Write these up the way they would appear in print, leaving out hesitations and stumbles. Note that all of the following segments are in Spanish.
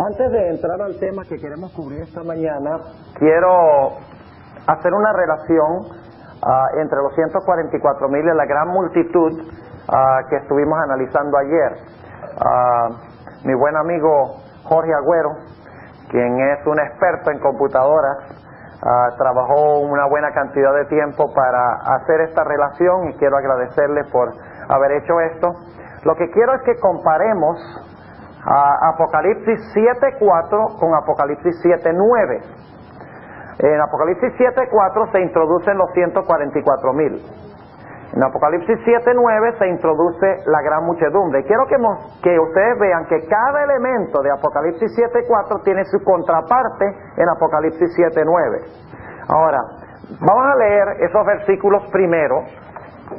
Antes de entrar al tema que queremos cubrir esta mañana, quiero hacer una relación entre los 144,000 y la gran multitud que estuvimos analizando ayer. Mi buen amigo Jorge Agüero, quien es un experto en computadoras, trabajó una buena cantidad de tiempo para hacer esta relación y quiero agradecerle por haber hecho esto. Lo que quiero es que comparemos Apocalipsis 7:4 con Apocalipsis 7:9. En Apocalipsis 7:4 se introducen los 144,000. En Apocalipsis 7:9 se introduce la gran muchedumbre. Quiero que ustedes vean que cada elemento de Apocalipsis 7:4 tiene su contraparte en Apocalipsis 7:9. Ahora, vamos a leer esos versículos primero.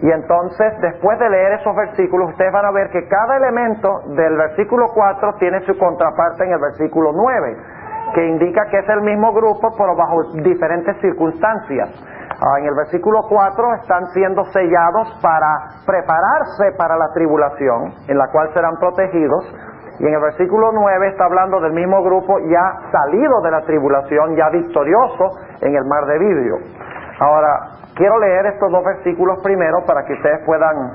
Y entonces, después de leer esos versículos, ustedes van a ver que cada elemento del versículo 4 tiene su contraparte en el versículo 9, que indica que es el mismo grupo, pero bajo diferentes circunstancias. En el versículo 4 están siendo sellados para prepararse para la tribulación, en la cual serán protegidos. Y en el versículo 9 está hablando del mismo grupo ya salido de la tribulación, ya victorioso en el mar de vidrio. Ahora, quiero leer estos dos versículos primero para que ustedes puedan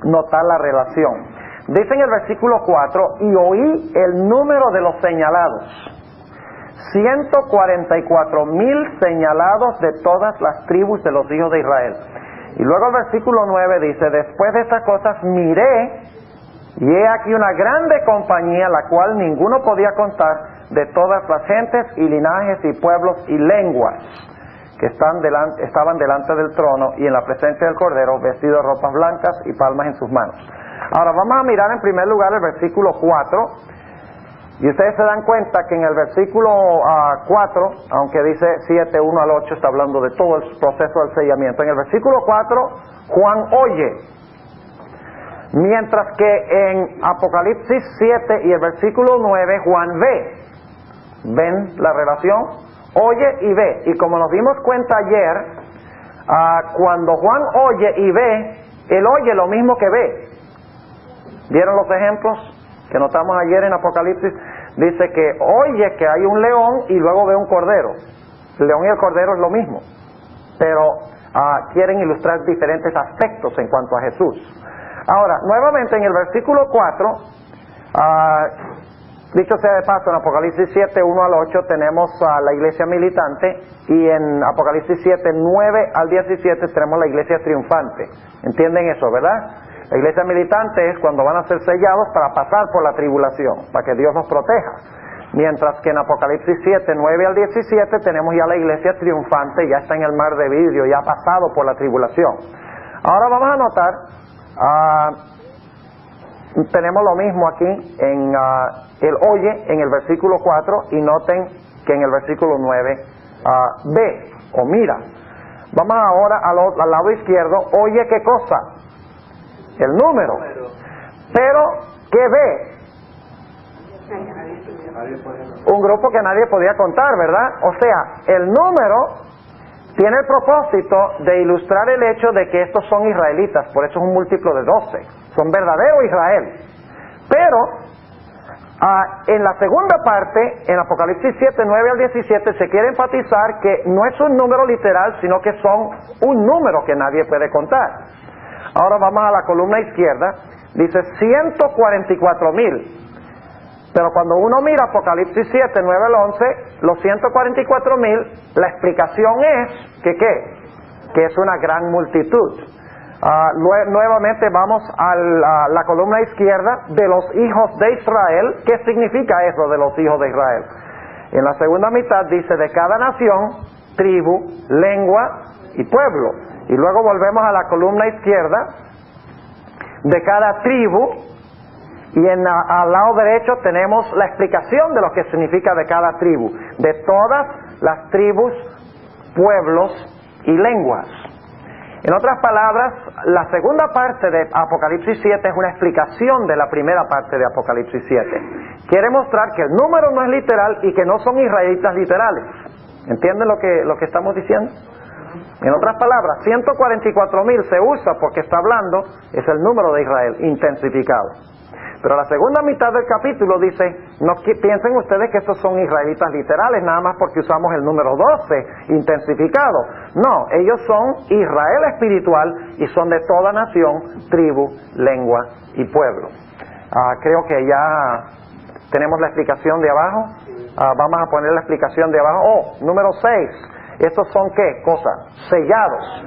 notar la relación. Dice en el versículo 4, y oí el número de los señalados. 144,000 señalados de todas las tribus de los hijos de Israel. Y luego el versículo 9 dice, después de estas cosas miré, y he aquí una grande compañía, la cual ninguno podía contar, de todas las gentes y linajes y pueblos y lenguas, que estaban delante del trono y en la presencia del Cordero, vestidos de ropas blancas y palmas en sus manos. Ahora vamos a mirar en primer lugar el versículo 4, y ustedes se dan cuenta que en el versículo 4, aunque dice 7, 1 al 8, está hablando de todo el proceso del sellamiento. En el versículo 4, Juan oye, mientras que en Apocalipsis 7 y el versículo 9, Juan ve. ¿Ven la relación? Oye y ve. Y como nos dimos cuenta ayer, cuando Juan oye y ve, él oye lo mismo que ve. ¿Vieron los ejemplos que notamos ayer en Apocalipsis? Dice que oye que hay un león y luego ve un cordero. El león y el cordero es lo mismo, pero quieren ilustrar diferentes aspectos en cuanto a Jesús. Ahora, nuevamente en el versículo 4, dicho sea de paso, en Apocalipsis 7, 1 al 8 tenemos a la iglesia militante, y en Apocalipsis 7, 9 al 17 tenemos la iglesia triunfante. ¿Entienden eso, verdad? La iglesia militante es cuando van a ser sellados para pasar por la tribulación, para que Dios los proteja. Mientras que en Apocalipsis 7, 9 al 17 tenemos ya la iglesia triunfante, ya está en el mar de vidrio, ya ha pasado por la tribulación. Ahora vamos a notar, tenemos lo mismo aquí en el oye en el versículo 4, y noten que en el versículo 9 ve o mira. Vamos ahora al lado izquierdo. Oye, ¿qué cosa? El número. Pero, ¿qué ve? Un grupo que nadie podía contar, ¿verdad? O sea, el número tiene el propósito de ilustrar el hecho de que estos son israelitas, por eso es un múltiplo de 12, son verdadero Israel. Pero en la segunda parte, en Apocalipsis 7, 9 al 17, se quiere enfatizar que no es un número literal, sino que son un número que nadie puede contar. Ahora vamos a la columna izquierda, dice 144,000. Pero cuando uno mira Apocalipsis 7, 9 al 11, los 144,000, la explicación es que ¿qué? Que es una gran multitud. Nuevamente vamos a la columna izquierda de los hijos de Israel. ¿Qué significa eso de los hijos de Israel? En la segunda mitad dice de cada nación, tribu, lengua y pueblo. Y luego volvemos a la columna izquierda de cada tribu. Y al lado derecho tenemos la explicación de lo que significa de cada tribu, de todas las tribus, pueblos y lenguas. En otras palabras, la segunda parte de Apocalipsis 7 es una explicación de la primera parte de Apocalipsis 7. Quiere mostrar que el número no es literal y que no son israelitas literales. ¿Entienden lo que estamos diciendo? En otras palabras, 144,000 se usa porque está hablando, es el número de Israel intensificado. Pero la segunda mitad del capítulo dice, no piensen ustedes que estos son israelitas literales, nada más porque usamos el número 12 intensificado. No, ellos son Israel espiritual y son de toda nación, tribu, lengua y pueblo. Creo que ya tenemos la explicación de abajo. Vamos a poner la explicación de abajo. Número 6. ¿Estos son qué cosas? Sellados.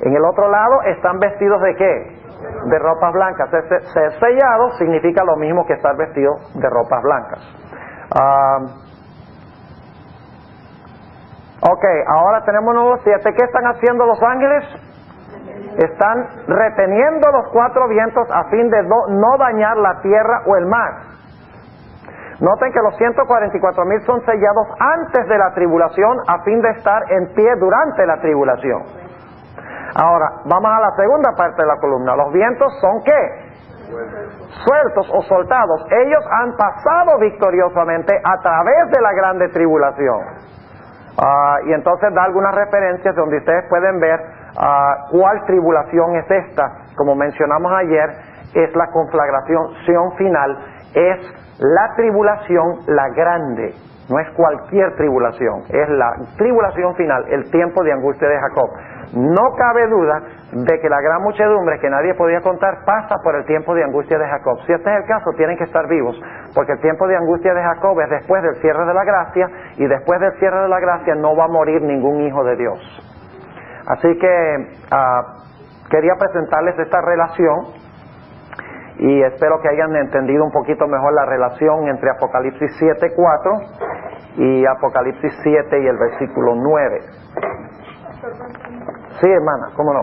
En el otro lado están vestidos de qué? De ropas blancas. Ser sellado significa lo mismo que estar vestido de ropas blancas. Ok, ahora tenemos número 7. ¿Qué están haciendo los ángeles? Están reteniendo los 4 vientos a fin de no dañar la tierra o el mar. Noten que los 144,000 son sellados antes de la tribulación a fin de estar en pie durante la tribulación. Ahora, vamos a la segunda parte de la columna. Los vientos son ¿qué? Sueltos o soltados. Ellos han pasado victoriosamente a través de la grande tribulación. Y entonces da algunas referencias donde ustedes pueden ver cuál tribulación es esta. Como mencionamos ayer, es la conflagración final, es la tribulación, la grande. No es cualquier tribulación, es la tribulación final, el tiempo de angustia de Jacob. No cabe duda de que la gran muchedumbre que nadie podía contar pasa por el tiempo de angustia de Jacob. Si este es el caso, tienen que estar vivos, porque el tiempo de angustia de Jacob es después del cierre de la gracia, y después del cierre de la gracia no va a morir ningún hijo de Dios. Así que quería presentarles esta relación, y espero que hayan entendido un poquito mejor la relación entre Apocalipsis 7:4 y Apocalipsis 7 y el versículo 9. Sí, hermana, ¿cómo no?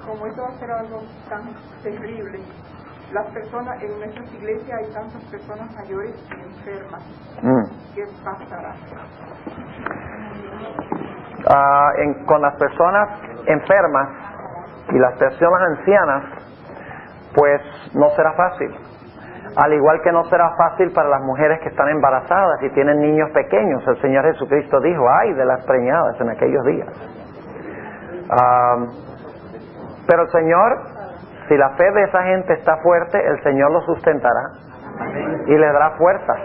Como esto va a ser algo tan terrible, las personas en nuestras iglesias hay tantas personas mayores y enfermas. ¿Qué pasará? Con las personas enfermas y las personas ancianas, pues no será fácil. Al igual que no será fácil para las mujeres que están embarazadas y tienen niños pequeños. El Señor Jesucristo dijo, ay de las preñadas en aquellos días. Pero el Señor, si la fe de esa gente está fuerte, el Señor los sustentará y le dará fuerzas.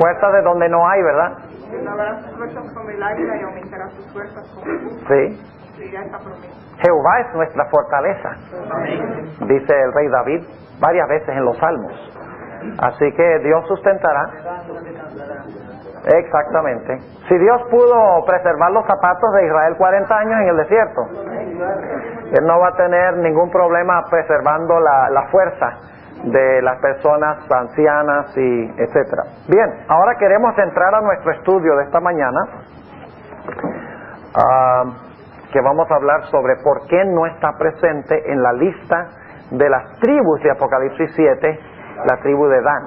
Fuerzas de donde no hay, ¿verdad? Dará sus fuerzas como el águila y aumentará sus fuerzas como el búfalo. Sí. Jehová es nuestra fortaleza, dice el rey David varias veces en los Salmos. Así que Dios sustentará. Exactamente. Si Dios pudo preservar los zapatos de Israel 40 años en el desierto, Él no va a tener ningún problema preservando la fuerza de las personas ancianas y etcétera. Bien, ahora queremos entrar a nuestro estudio de esta mañana, que vamos a hablar sobre por qué no está presente en la lista de las tribus de Apocalipsis 7, la tribu de Dan.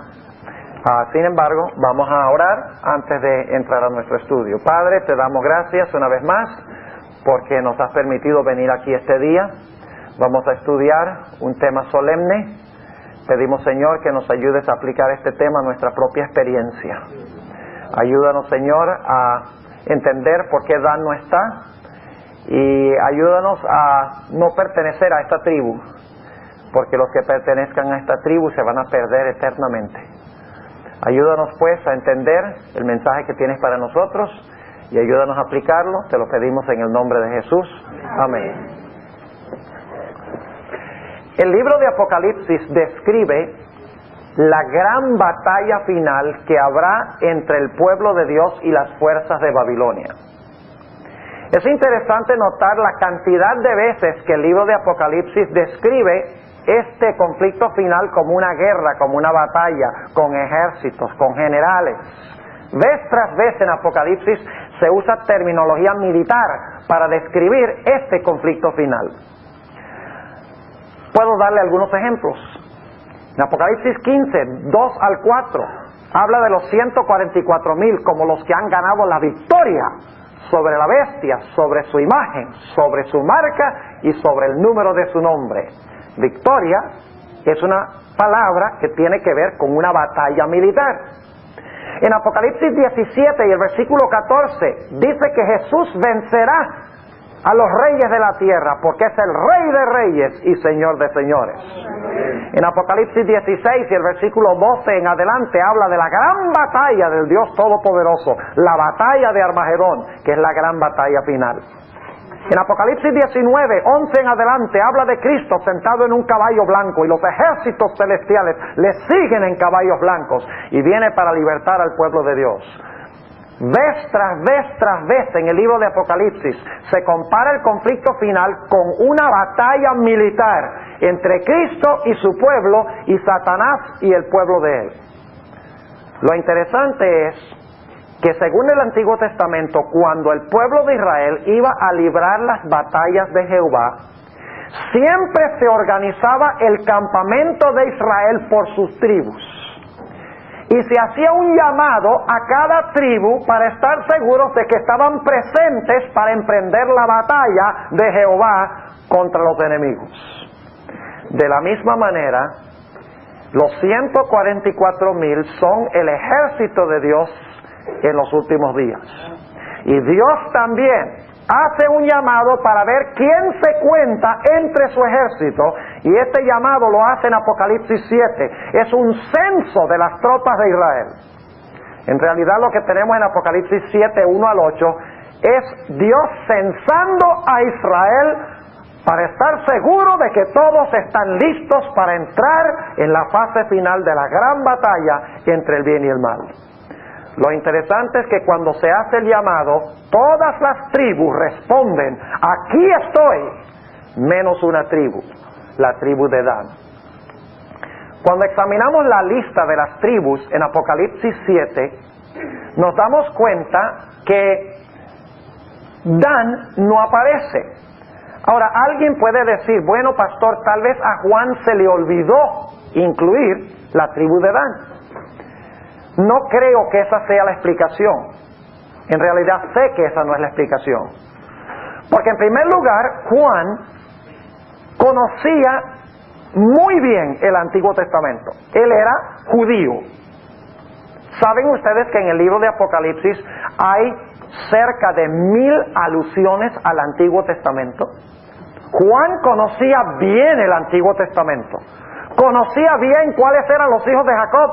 Sin embargo, vamos a orar antes de entrar a nuestro estudio. Padre, te damos gracias una vez más porque nos has permitido venir aquí este día. Vamos a estudiar un tema solemne. Pedimos, Señor, que nos ayudes a aplicar este tema a nuestra propia experiencia. Ayúdanos, Señor, a entender por qué Dan no está, y ayúdanos a no pertenecer a esta tribu, porque los que pertenezcan a esta tribu se van a perder eternamente. Ayúdanos pues a entender el mensaje que tienes para nosotros y ayúdanos a aplicarlo. Te lo pedimos en el nombre de Jesús. Amén. El libro de Apocalipsis describe la gran batalla final que habrá entre el pueblo de Dios y las fuerzas de Babilonia. Es interesante notar la cantidad de veces que el libro de Apocalipsis describe este conflicto final como una guerra, como una batalla, con ejércitos, con generales. Vez tras vez en Apocalipsis se usa terminología militar para describir este conflicto final. Puedo darle algunos ejemplos. En Apocalipsis 15, 2 al 4, habla de los 144,000 como los que han ganado la victoria sobre la bestia, sobre su imagen, sobre su marca y sobre el número de su nombre. Victoria es una palabra que tiene que ver con una batalla militar. En Apocalipsis 17 y el versículo 14 dice que Jesús vencerá a los reyes de la tierra, porque es el Rey de reyes y Señor de señores. En Apocalipsis 16 y el versículo 12 en adelante habla de la gran batalla del Dios Todopoderoso, la batalla de Armagedón, que es la gran batalla final. En Apocalipsis 19, 11 en adelante habla de Cristo sentado en un caballo blanco y los ejércitos celestiales le siguen en caballos blancos y viene para libertar al pueblo de Dios. Vez tras vez en el libro de Apocalipsis se compara el conflicto final con una batalla militar entre Cristo y su pueblo y Satanás y el pueblo de él. Lo interesante es que según el Antiguo Testamento, cuando el pueblo de Israel iba a librar las batallas de Jehová, siempre se organizaba el campamento de Israel por sus tribus. Y se hacía un llamado a cada tribu para estar seguros de que estaban presentes para emprender la batalla de Jehová contra los enemigos. De la misma manera, los 144,000 son el ejército de Dios en los últimos días. Y Dios también hace un llamado para ver quién se cuenta entre su ejército, y este llamado lo hace en Apocalipsis 7. Es un censo de las tropas de Israel. En realidad lo que tenemos en Apocalipsis 7, 1 al 8, es Dios censando a Israel para estar seguro de que todos están listos para entrar en la fase final de la gran batalla entre el bien y el mal. Lo interesante es que cuando se hace el llamado, todas las tribus responden, aquí estoy, menos una tribu, la tribu de Dan. Cuando examinamos la lista de las tribus en Apocalipsis 7, nos damos cuenta que Dan no aparece. Ahora, alguien puede decir, bueno, pastor, tal vez a Juan se le olvidó incluir la tribu de Dan. No creo que esa sea la explicación. En realidad sé que esa no es la explicación. Porque en primer lugar, Juan conocía muy bien el Antiguo Testamento. Él era judío. ¿Saben ustedes que en el libro de Apocalipsis hay cerca de 1000 alusiones al Antiguo Testamento? Juan conocía bien el Antiguo Testamento. Conocía bien cuáles eran los hijos de Jacob.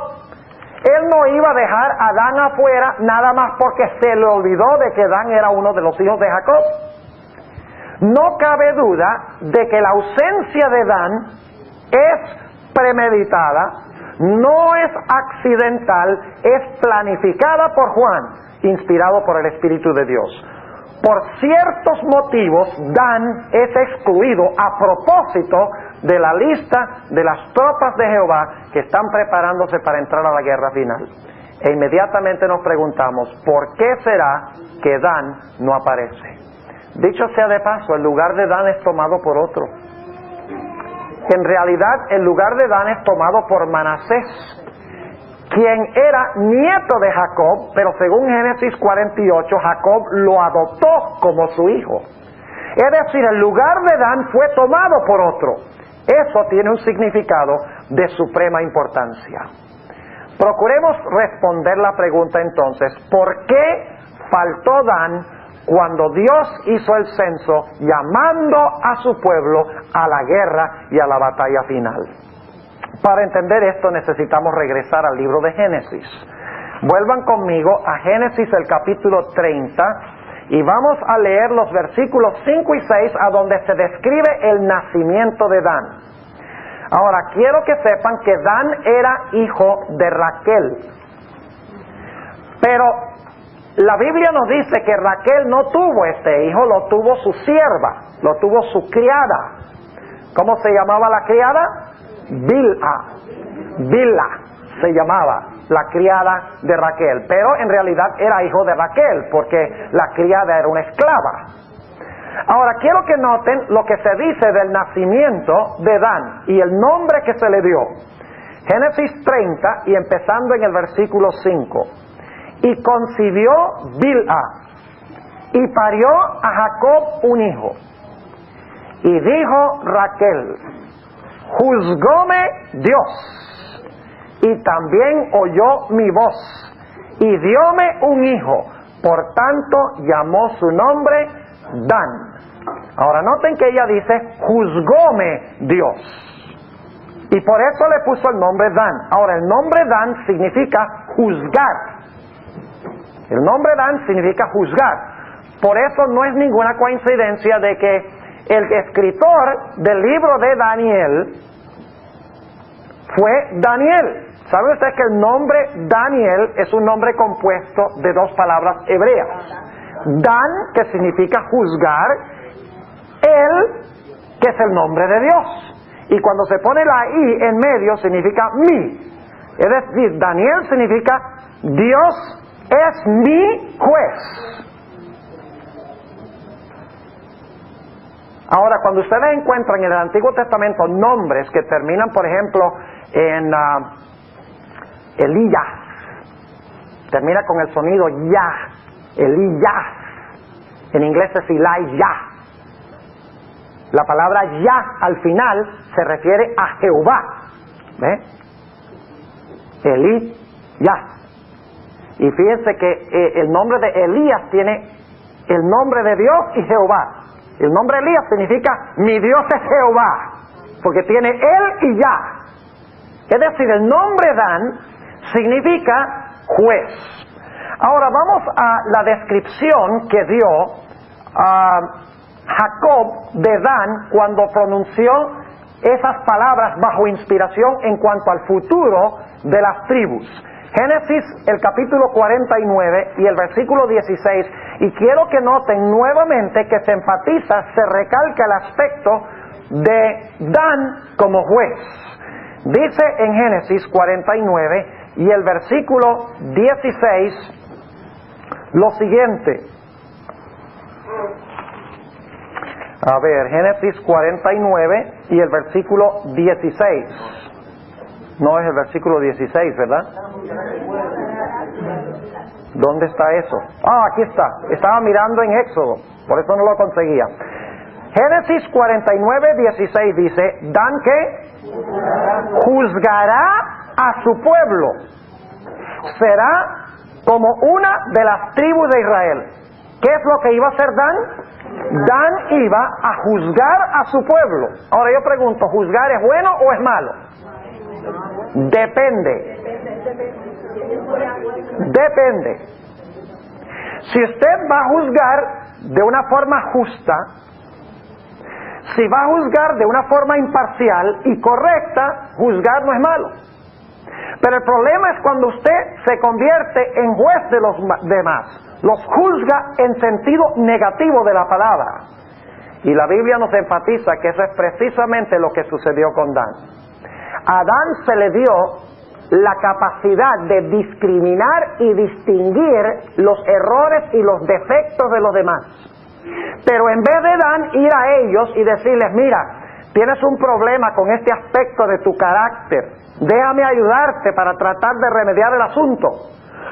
Él no iba a dejar a Dan afuera nada más porque se le olvidó de que Dan era uno de los hijos de Jacob. No cabe duda de que la ausencia de Dan es premeditada, no es accidental, es planificada por Juan, inspirado por el Espíritu de Dios. Por ciertos motivos, Dan es excluido a propósito de la lista de las tropas de Jehová que están preparándose para entrar a la guerra final. E inmediatamente nos preguntamos, ¿por qué será que Dan no aparece? Dicho sea de paso, el lugar de Dan es tomado por otro. En realidad, el lugar de Dan es tomado por Manasés, quien era nieto de Jacob, pero según Génesis 48, Jacob lo adoptó como su hijo. Es decir, el lugar de Dan fue tomado por otro. Eso tiene un significado de suprema importancia. Procuremos responder la pregunta entonces, ¿por qué faltó Dan cuando Dios hizo el censo llamando a su pueblo a la guerra y a la batalla final? Para entender esto necesitamos regresar al libro de Génesis. Vuelvan conmigo a Génesis el capítulo 30 y vamos a leer los versículos 5 y 6 a donde se describe el nacimiento de Dan. Ahora, quiero que sepan que Dan era hijo de Raquel. Pero la Biblia nos dice que Raquel no tuvo este hijo, lo tuvo su sierva, lo tuvo su criada. ¿Cómo se llamaba la criada? Bilha se llamaba la criada de Raquel, pero en realidad era hijo de Raquel porque la criada era una esclava. Ahora quiero que noten lo que se dice del nacimiento de Dan y el nombre que se le dio. Génesis 30 y empezando en el versículo 5. Y concibió Bilha y parió a Jacob un hijo. Y dijo Raquel, juzgóme Dios, y también oyó mi voz, y dióme un hijo, por tanto llamó su nombre Dan. Ahora noten que ella dice, juzgóme Dios. Y por eso le puso el nombre Dan. Ahora el nombre Dan significa juzgar. El nombre Dan significa juzgar. Por eso no es ninguna coincidencia de que el escritor del libro de Daniel fue Daniel. ¿Sabe usted que el nombre Daniel es un nombre compuesto de dos palabras hebreas? Dan, que significa juzgar, El, que es el nombre de Dios. Y cuando se pone la I en medio significa mi. Es decir, Daniel significa Dios es mi juez. Ahora, cuando ustedes encuentran en el Antiguo Testamento nombres que terminan, por ejemplo, en Elías, termina con el sonido ya, Elías, en inglés es Elijah. La palabra ya al final se refiere a Jehová. ¿Ve? Elías. Y fíjense que el nombre de Elías tiene el nombre de Dios y Jehová. El nombre Elías significa mi Dios es Jehová, porque tiene él y ya. Es decir, el nombre Dan significa juez. Ahora vamos a la descripción que dio Jacob de Dan cuando pronunció esas palabras bajo inspiración en cuanto al futuro de las tribus. Génesis, el capítulo 49 y el versículo 16, y quiero que noten nuevamente que se enfatiza, se recalca el aspecto de Dan como juez. Dice en Génesis 49 y el versículo 16 lo siguiente. A ver, Génesis 49 y el versículo 16. No es el versículo 16, ¿verdad? ¿Dónde está eso? Ah, aquí está. Estaba mirando en Éxodo, por eso no lo conseguía. Génesis 49, 16 dice, Dan que juzgará a su pueblo. Será como una de las tribus de Israel. ¿Qué es lo que iba a hacer Dan? Dan iba a juzgar a su pueblo. Ahora yo pregunto, ¿juzgar es bueno o es malo? Depende. Depende. Si usted va a juzgar de una forma justa, si va a juzgar de una forma imparcial y correcta, juzgar no es malo. Pero el problema es cuando usted se convierte en juez de los demás, los juzga en sentido negativo de la palabra. Y la Biblia nos enfatiza que eso es precisamente lo que sucedió con Dan. A Dan se le dio la capacidad de discriminar y distinguir los errores y los defectos de los demás. Pero en vez de Dan ir a ellos y decirles, mira, tienes un problema con este aspecto de tu carácter, déjame ayudarte para tratar de remediar el asunto.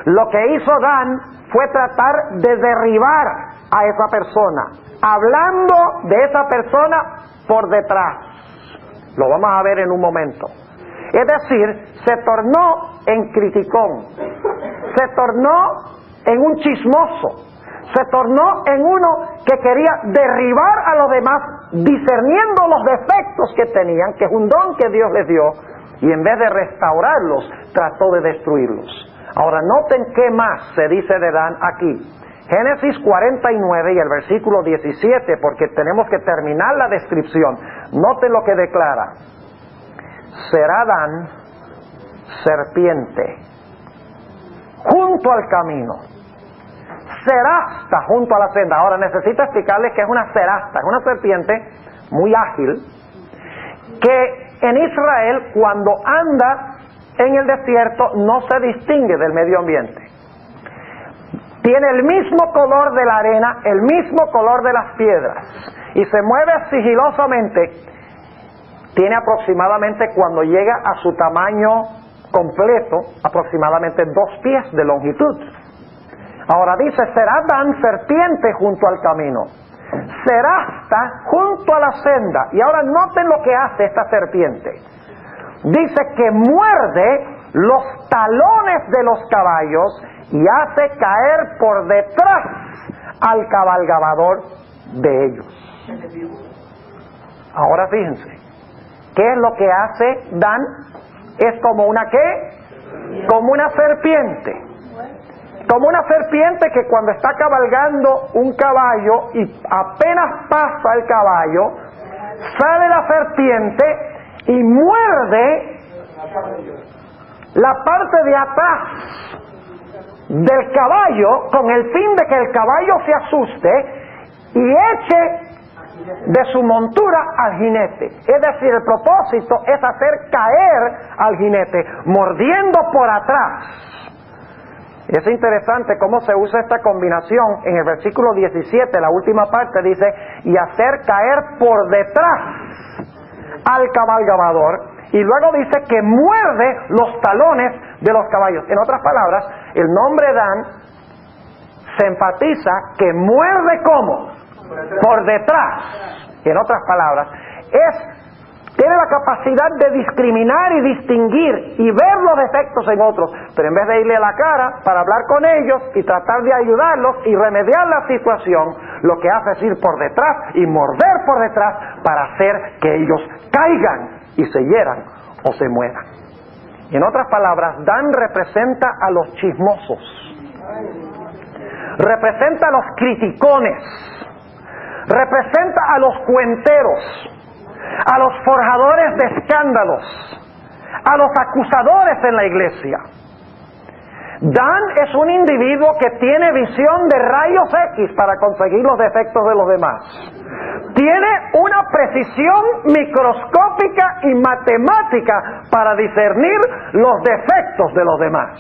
Lo que hizo Dan fue tratar de derribar a esa persona, hablando de esa persona por detrás. Lo vamos a ver en un momento. Es decir, se tornó en criticón, se tornó en un chismoso, se tornó en uno que quería derribar a los demás, discerniendo los defectos que tenían, que es un don que Dios les dio, y en vez de restaurarlos, trató de destruirlos. Ahora noten qué más se dice de Dan aquí. Génesis 49 y el versículo 17, porque tenemos que terminar la descripción. Noten lo que declara. Será Dan serpiente junto al camino, cerasta junto a la senda. Ahora necesito explicarles que es una cerasta, es una serpiente muy ágil, que en Israel cuando anda en el desierto no se distingue del medio ambiente. Tiene el mismo color de la arena, el mismo color de las piedras, y se mueve sigilosamente. Tiene aproximadamente, cuando llega a su tamaño completo, aproximadamente 2 pies de longitud. Ahora dice, será Dan serpiente junto al camino, cerasta junto a la senda. Y ahora noten lo que hace esta serpiente. Dice que muerde los talones de los caballos y hace caer por detrás al cabalgador de ellos. Ahora fíjense, ¿qué es lo que hace Dan? Es como una ¿qué? Como una serpiente. Como una serpiente que cuando está cabalgando un caballo y apenas pasa el caballo, sale la serpiente y muerde la parte de atrás del caballo con el fin de que el caballo se asuste y eche de su montura al jinete. Es decir, el propósito es hacer caer al jinete, mordiendo por atrás. Es interesante cómo se usa esta combinación en el versículo 17, la última parte dice, y hacer caer por detrás al cabalgador, y luego dice que muerde los talones de los caballos. En otras palabras, el nombre Dan se enfatiza que muerde ¿cómo? Por detrás. En otras palabras, tiene la capacidad de discriminar y distinguir y ver los defectos en otros, pero en vez de irle a la cara para hablar con ellos y tratar de ayudarlos y remediar la situación, lo que hace es ir por detrás y morder por detrás para hacer que ellos caigan y se hieran o se mueran. En otras palabras, Dan representa a los chismosos, representa a los criticones, representa a los cuenteros, a los forjadores de escándalos, a los acusadores en la iglesia. Dan es un individuo que tiene visión de rayos X para conseguir los defectos de los demás. Tiene una precisión microscópica y matemática para discernir los defectos de los demás,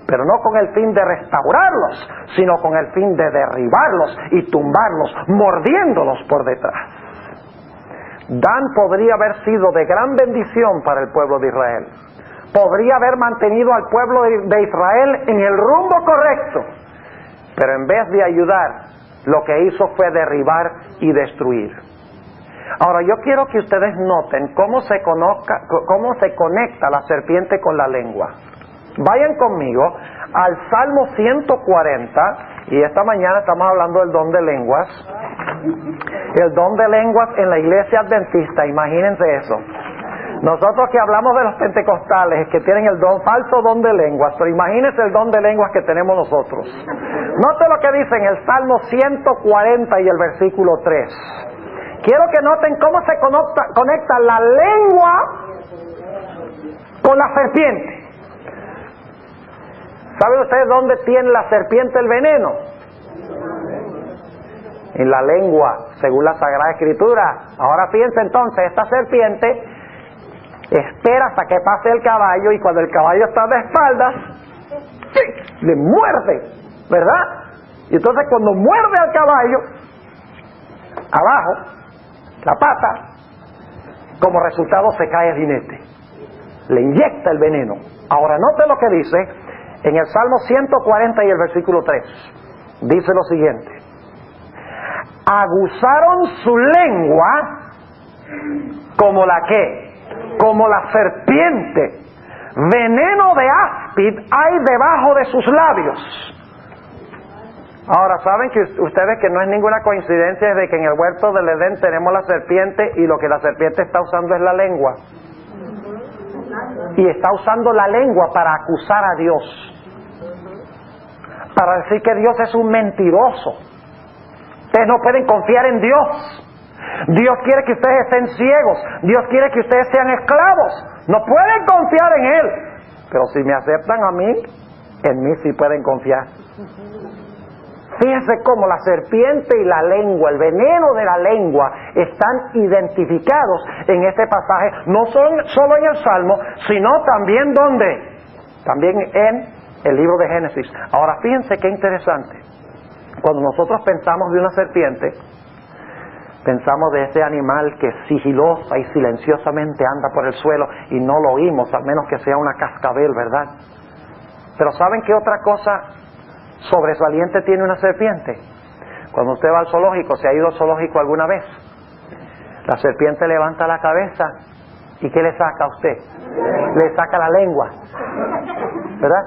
pero no con el fin de restaurarlos, sino con el fin de derribarlos y tumbarlos, mordiéndolos por detrás. Dan podría haber sido de gran bendición para el pueblo de Israel. Podría haber mantenido al pueblo de Israel en el rumbo correcto, pero en vez de ayudar, lo que hizo fue derribar y destruir. Ahora yo quiero que ustedes noten cómo se conecta la serpiente con la lengua. Vayan conmigo al Salmo 140, y esta mañana estamos hablando del don de lenguas. El don de lenguas en la iglesia adventista, imagínense eso. Nosotros que hablamos de los pentecostales que tienen el falso don de lenguas, pero imagínense el don de lenguas que tenemos nosotros. Note lo que dice en el Salmo 140 y el versículo 3. Quiero que noten cómo se conecta la lengua con la serpiente. ¿Saben ustedes dónde tiene la serpiente el veneno? En la lengua, según la Sagrada Escritura. Ahora fíjense entonces, esta serpiente espera hasta que pase el caballo, y cuando el caballo está de espaldas, ¡sí!, le muerde, ¿verdad? Y entonces cuando muerde al caballo, abajo, la pata, como resultado se cae el jinete. Le inyecta el veneno. Ahora note lo que dice en el Salmo 140 y el versículo 3. Dice lo siguiente: aguzaron su lengua como la ¿qué? Como la serpiente. Veneno de áspid hay debajo de sus labios. Ahora, ¿saben que ustedes que no es ninguna coincidencia de que en el huerto del Edén tenemos la serpiente, y lo que la serpiente está usando es la lengua? Y está usando la lengua para acusar a Dios, para decir que Dios es un mentiroso. Ustedes no pueden confiar en Dios. Dios quiere que ustedes estén ciegos. Dios quiere que ustedes sean esclavos. No pueden confiar en Él. Pero si me aceptan a mí, en mí sí pueden confiar. Fíjense cómo la serpiente y la lengua, el veneno de la lengua, están identificados en este pasaje, no solo en el Salmo, sino también ¿dónde? También en el libro de Génesis. Ahora fíjense qué interesante. Cuando nosotros pensamos de una serpiente, pensamos de ese animal que sigilosa y silenciosamente anda por el suelo y no lo oímos, al menos que sea una cascabel, ¿verdad? Pero ¿saben qué otra cosa sobresaliente tiene una serpiente? Cuando usted va al zoológico, ¿se ha ido al zoológico alguna vez? La serpiente levanta la cabeza y ¿qué le saca a usted? Le saca la lengua, ¿verdad?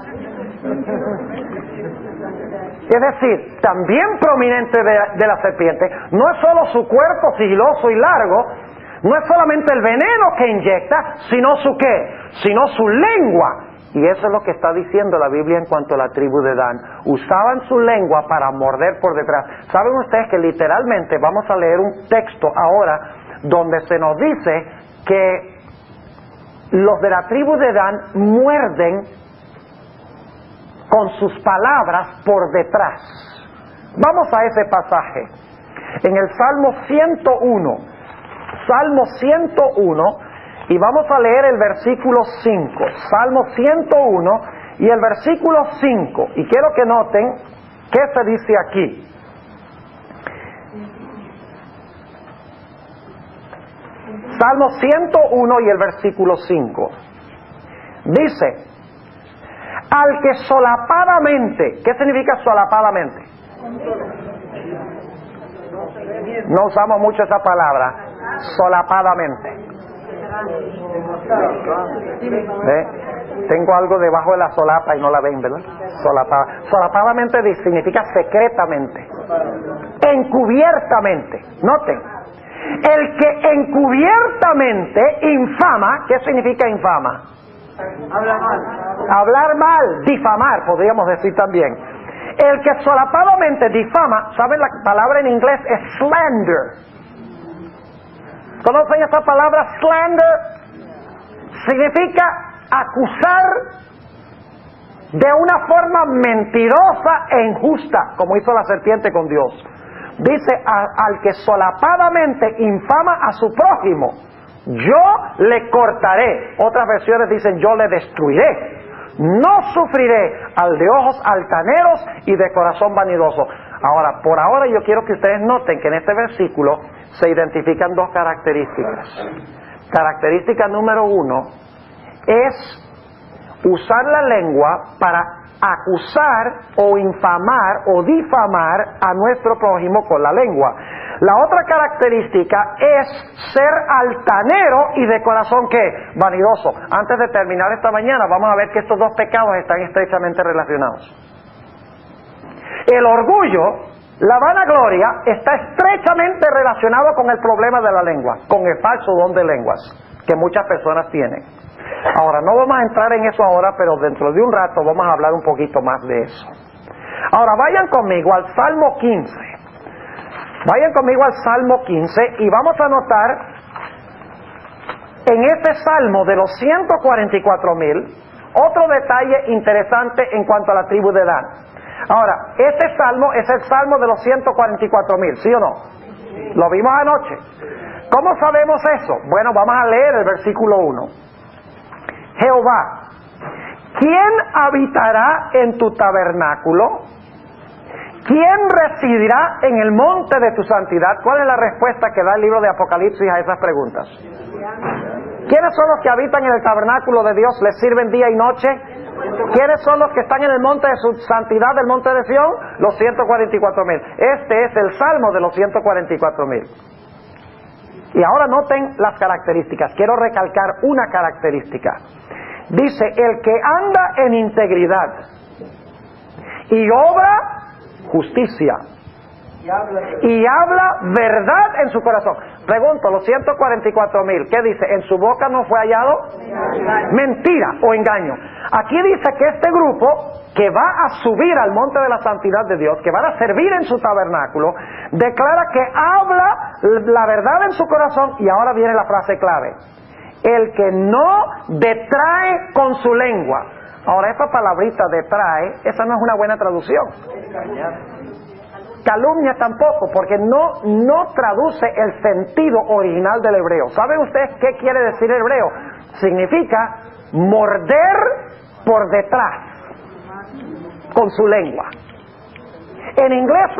Es decir, también prominente de la serpiente, no es solo su cuerpo sigiloso y largo, no es solamente el veneno que inyecta, sino su ¿qué? Sino su lengua. Y eso es lo que está diciendo la Biblia en cuanto a la tribu de Dan. Usaban su lengua para morder por detrás. ¿Saben ustedes que literalmente vamos a leer un texto ahora donde se nos dice que los de la tribu de Dan muerden con sus palabras por detrás? Vamos a ese pasaje. En el Salmo 101. Salmo 101. Y vamos a leer el versículo 5. Salmo 101 y el versículo 5. Y quiero que noten qué se dice aquí. Salmo 101 y el versículo 5. Dice: al que solapadamente, ¿qué significa solapadamente? No usamos mucho esa palabra, solapadamente. Tengo algo debajo de la solapa y no la ven, ¿verdad? Solapadamente significa secretamente, encubiertamente. Noten, el que encubiertamente infama. ¿Qué significa infama? Hablar mal, difamar, podríamos decir también. El que solapadamente difama, ¿saben? La palabra en inglés es slander. ¿Conocen esta palabra slander? Significa acusar de una forma mentirosa e injusta, como hizo la serpiente con Dios. Dice: al que solapadamente infama a su prójimo, yo le cortaré. Otras versiones dicen: yo le destruiré. No sufriré al de ojos altaneros y de corazón vanidoso. Ahora, por ahora yo quiero que ustedes noten que en este versículo se identifican dos características. Característica número 1 es usar la lengua para acusar o infamar o difamar a nuestro prójimo con la lengua. La otra característica es ser altanero y de corazón ¿qué? Vanidoso. Antes de terminar esta mañana vamos a ver que estos dos pecados están estrechamente relacionados. El orgullo, la vanagloria, está estrechamente relacionado con el problema de la lengua, con el falso don de lenguas que muchas personas tienen. Ahora, no vamos a entrar en eso ahora, pero dentro de un rato vamos a hablar un poquito más de eso. Ahora, vayan conmigo al Salmo 15. Vayan conmigo al Salmo 15 y vamos a notar en este Salmo de los 144,000 otro detalle interesante en cuanto a la tribu de Dan. Ahora, este Salmo es el Salmo de los 144,000, ¿sí o no? Lo vimos anoche. ¿Cómo sabemos eso? Bueno, vamos a leer el versículo 1. Jehová, ¿quién habitará en tu tabernáculo? ¿Quién residirá en el monte de tu santidad? ¿Cuál es la respuesta que da el libro de Apocalipsis a esas preguntas? ¿Quiénes son los que habitan en el tabernáculo de Dios? ¿Les sirven día y noche? ¿Quiénes son los que están en el monte de su santidad, del monte de Sión? Los 144,000. Este es el Salmo de los 144,000. Y ahora noten las características. Quiero recalcar una característica. Dice: el que anda en integridad y obra justicia y habla verdad en su corazón. Pregunto, los 144,000, ¿qué dice? ¿En su boca no fue hallado mentira o engaño? Aquí dice que este grupo que va a subir al monte de la santidad de Dios, que van a servir en su tabernáculo, declara que habla la verdad en su corazón. Y ahora viene la frase clave: el que no detrae con su lengua. Ahora, esa palabrita detrae, esa no es una buena traducción. Calumnia tampoco, porque no traduce el sentido original del hebreo. ¿Saben ustedes qué quiere decir el hebreo? Significa morder por detrás con su lengua. En inglés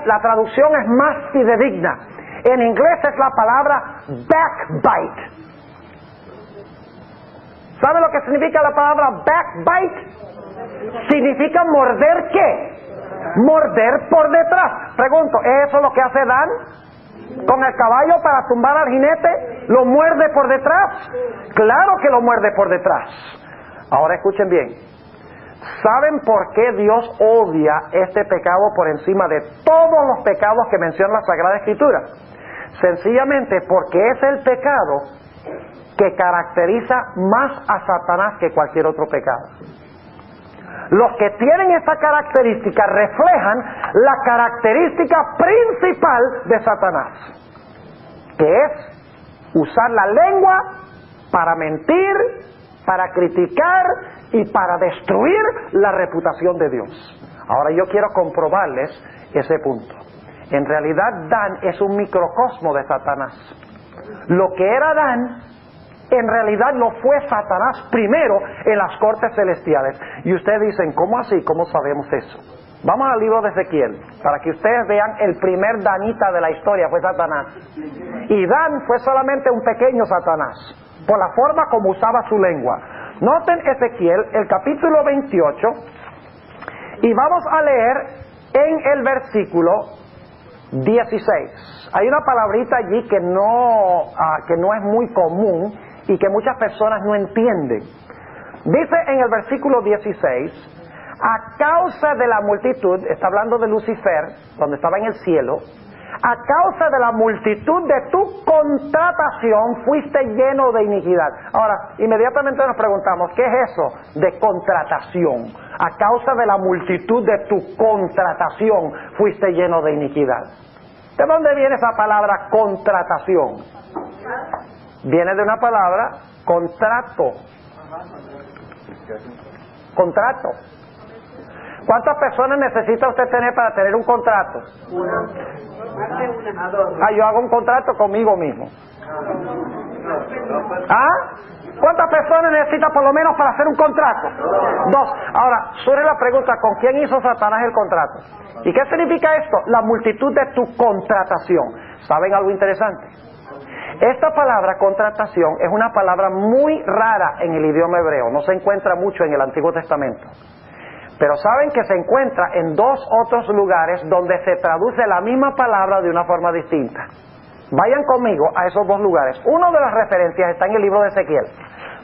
la traducción es más fidedigna. En inglés es la palabra backbite. ¿Sabe lo que significa la palabra backbite? Significa morder ¿qué? Morder por detrás. Pregunto, ¿es eso lo que hace Dan con el caballo para tumbar al jinete? ¿Lo muerde por detrás? Claro que lo muerde por detrás. Ahora escuchen bien. ¿Saben por qué Dios odia este pecado por encima de todos los pecados que menciona la Sagrada Escritura? Sencillamente porque es el pecado que caracteriza más a Satanás que cualquier otro pecado. Los que tienen esta característica reflejan la característica principal de Satanás, que es usar la lengua para mentir, para criticar y para destruir la reputación de Dios. Ahora yo quiero comprobarles ese punto. En realidad Dan es un microcosmo de Satanás. Lo que era Dan, en realidad lo fue Satanás primero en las cortes celestiales. Y ustedes dicen, ¿cómo así? ¿Cómo sabemos eso? Vamos al libro de Ezequiel, para que ustedes vean el primer danita de la historia fue Satanás. Y Dan fue solamente un pequeño Satanás, por la forma como usaba su lengua. Noten Ezequiel, el capítulo 28, y vamos a leer en el versículo 16. Hay una palabrita allí que no es muy común y que muchas personas no entienden. Dice en el versículo 16, a causa de la multitud, está hablando de Lucifer, cuando estaba en el cielo, a causa de la multitud de tu contratación fuiste lleno de iniquidad. Ahora, inmediatamente nos preguntamos, ¿qué es eso de contratación? A causa de la multitud de tu contratación fuiste lleno de iniquidad. ¿De dónde viene esa palabra contratación? Viene de una palabra contrato. Contrato. ¿Cuántas personas necesita usted tener para tener un contrato? Yo hago un contrato conmigo mismo. ¿Cuántas personas necesita por lo menos para hacer un contrato? 2. Ahora, surge la pregunta, ¿con quién hizo Satanás el contrato? ¿Y qué significa esto? La multitud de tu contratación. ¿Saben algo interesante? Esta palabra contratación es una palabra muy rara en el idioma hebreo. No se encuentra mucho en el Antiguo Testamento. Pero saben que se encuentra en 2 otros lugares donde se traduce la misma palabra de una forma distinta. Vayan conmigo a esos 2 lugares. Una de las referencias está en el libro de Ezequiel.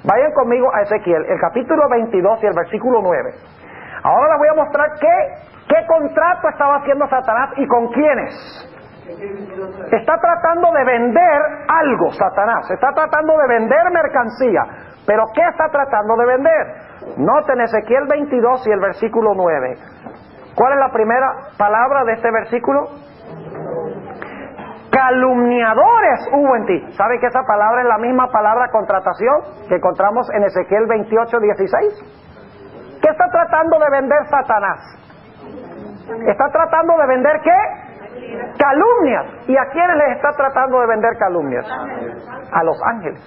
Vayan conmigo a Ezequiel, el capítulo 22 y el versículo 9. Ahora les voy a mostrar qué contrato estaba haciendo Satanás y con quiénes. Está tratando de vender algo, Satanás. Está tratando de vender mercancía. ¿Pero qué está tratando de vender? Noten Ezequiel 22 y el versículo 9. ¿Cuál es la primera palabra de este versículo? Calumniadores hubo en ti. ¿Sabe que esa palabra es la misma palabra contratación que encontramos en Ezequiel 28, 16? ¿Qué está tratando de vender Satanás? ¿Está tratando de vender qué? Calumnias. ¿Y a quiénes les está tratando de vender calumnias? A los ángeles.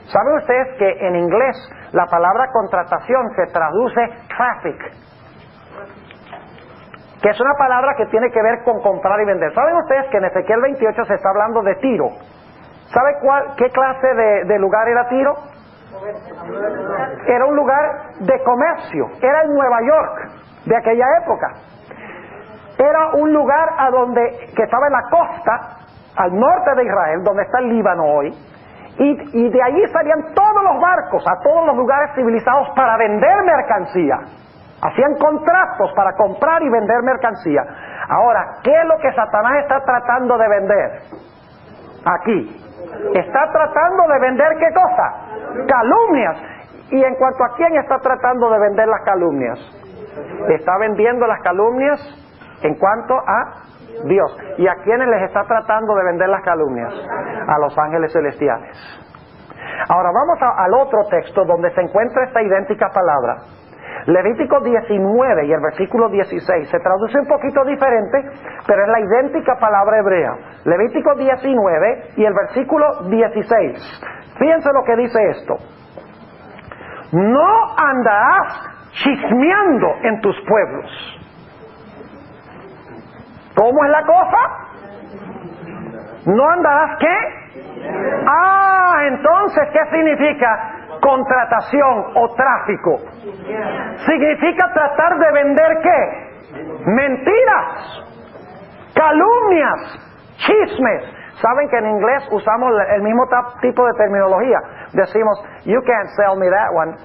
¿Saben ustedes que en inglés la palabra contratación se traduce traffic? Que es una palabra que tiene que ver con comprar y vender. ¿Saben ustedes que en Ezequiel 28 se está hablando de Tiro? ¿Sabe qué clase de lugar era Tiro? Era un lugar de comercio. Era en Nueva York de aquella época. Era un lugar que estaba en la costa, al norte de Israel, donde está el Líbano hoy. Y de allí salían todos los barcos a todos los lugares civilizados para vender mercancía. Hacían contratos para comprar y vender mercancía. Ahora, ¿qué es lo que Satanás está tratando de vender? Aquí. Está tratando de vender ¿qué cosa? Calumnias. Y en cuanto a quién está tratando de vender las calumnias, está vendiendo las calumnias en cuanto a Dios. ¿Y a quiénes les está tratando de vender las calumnias? A los ángeles celestiales. Ahora vamos al otro texto donde se encuentra esta idéntica palabra. Levítico 19 y el versículo 16 se traduce un poquito diferente, pero es la idéntica palabra hebrea. Levítico 19 y el versículo 16. Fíjense lo que dice esto. No andarás chismeando en tus pueblos. ¿Cómo es la cosa? ¿No andarás qué? Entonces, ¿qué significa contratación o tráfico? Significa tratar de vender ¿qué? Mentiras, calumnias, chismes. Saben que en inglés usamos el mismo tipo de terminología. Decimos, you can't sell me that one.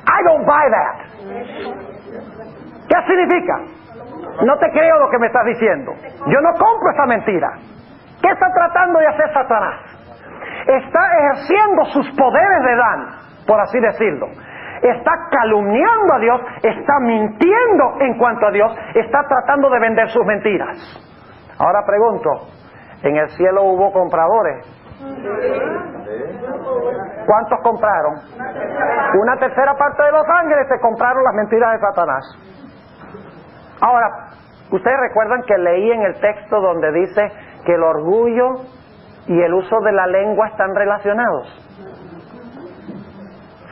I don't buy that. ¿Qué significa? No te creo lo que me estás diciendo. Yo no compro esa mentira. ¿Qué está tratando de hacer Satanás? Está ejerciendo sus poderes de Dan, por así decirlo. Está calumniando a Dios, está mintiendo en cuanto a Dios, está tratando de vender sus mentiras. Ahora pregunto, ¿en el cielo hubo compradores? ¿Cuántos compraron? Una tercera parte de los ángeles se compraron las mentiras de Satanás. Ahora, ustedes recuerdan que leí en el texto donde dice que el orgullo y el uso de la lengua están relacionados.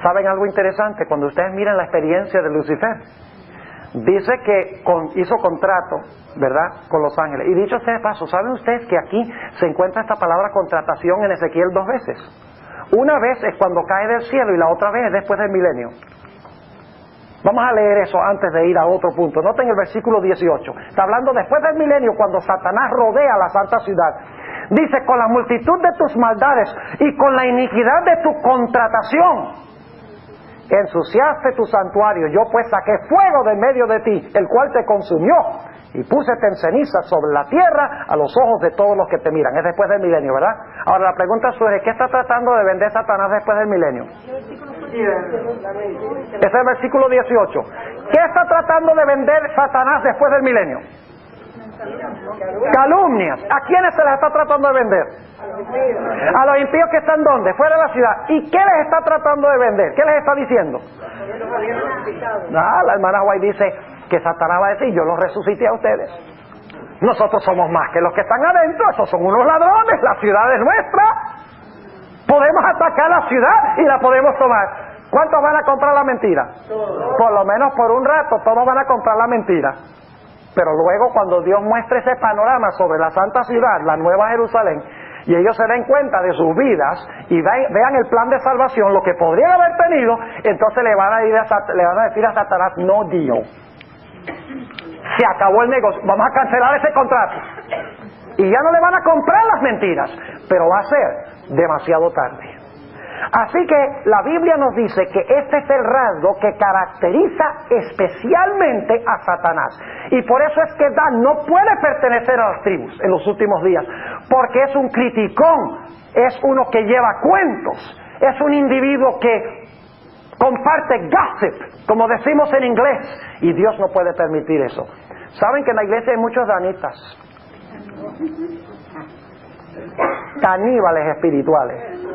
¿Saben algo interesante? Cuando ustedes miran la experiencia de Lucifer, dice que hizo contrato, ¿verdad?, con los ángeles. Y dicho sea de paso, ¿saben ustedes que aquí se encuentra esta palabra contratación en Ezequiel 2 veces? Una vez es cuando cae del cielo y la otra vez es después del milenio. Vamos a leer eso antes de ir a otro punto. Noten el versículo 18. Está hablando después del milenio, cuando Satanás rodea la santa ciudad. Dice, con la multitud de tus maldades y con la iniquidad de tu contratación, ensuciaste tu santuario. Yo pues saqué fuego de medio de ti, el cual te consumió, y púsete en ceniza sobre la tierra a los ojos de todos los que te miran. Es después del milenio, ¿verdad? Ahora la pregunta es, ¿qué está tratando de vender Satanás después del milenio? Ese es el versículo 18. ¿Qué está tratando de vender Satanás después del milenio? Calumnias. ¿A quiénes se les está tratando de vender? A los impíos que están ¿dónde? Fuera de la ciudad. ¿Y qué les está tratando de vender? ¿Qué les está diciendo? La hermana White dice que Satanás va a decir, yo los resucité a ustedes. Nosotros somos más que los que están adentro, esos son unos ladrones, la ciudad es nuestra. Podemos atacar la ciudad y la podemos tomar. ¿Cuántos van a comprar la mentira? Por lo menos por un rato, todos van a comprar la mentira. Pero luego cuando Dios muestre ese panorama sobre la santa ciudad, la nueva Jerusalén, y ellos se den cuenta de sus vidas y vean el plan de salvación, lo que podrían haber tenido, entonces le van a decir a Satanás, no deal. Se acabó el negocio, vamos a cancelar ese contrato. Y ya no le van a comprar las mentiras, pero va a ser demasiado tarde. Así que la Biblia nos dice que este es el rasgo que caracteriza especialmente a Satanás. Y por eso es que Dan no puede pertenecer a las tribus en los últimos días, porque es un criticón, es uno que lleva cuentos, es un individuo que comparte gossip, como decimos en inglés, y Dios no puede permitir eso. ¿Saben que en la iglesia hay muchos danitas? Caníbales espirituales.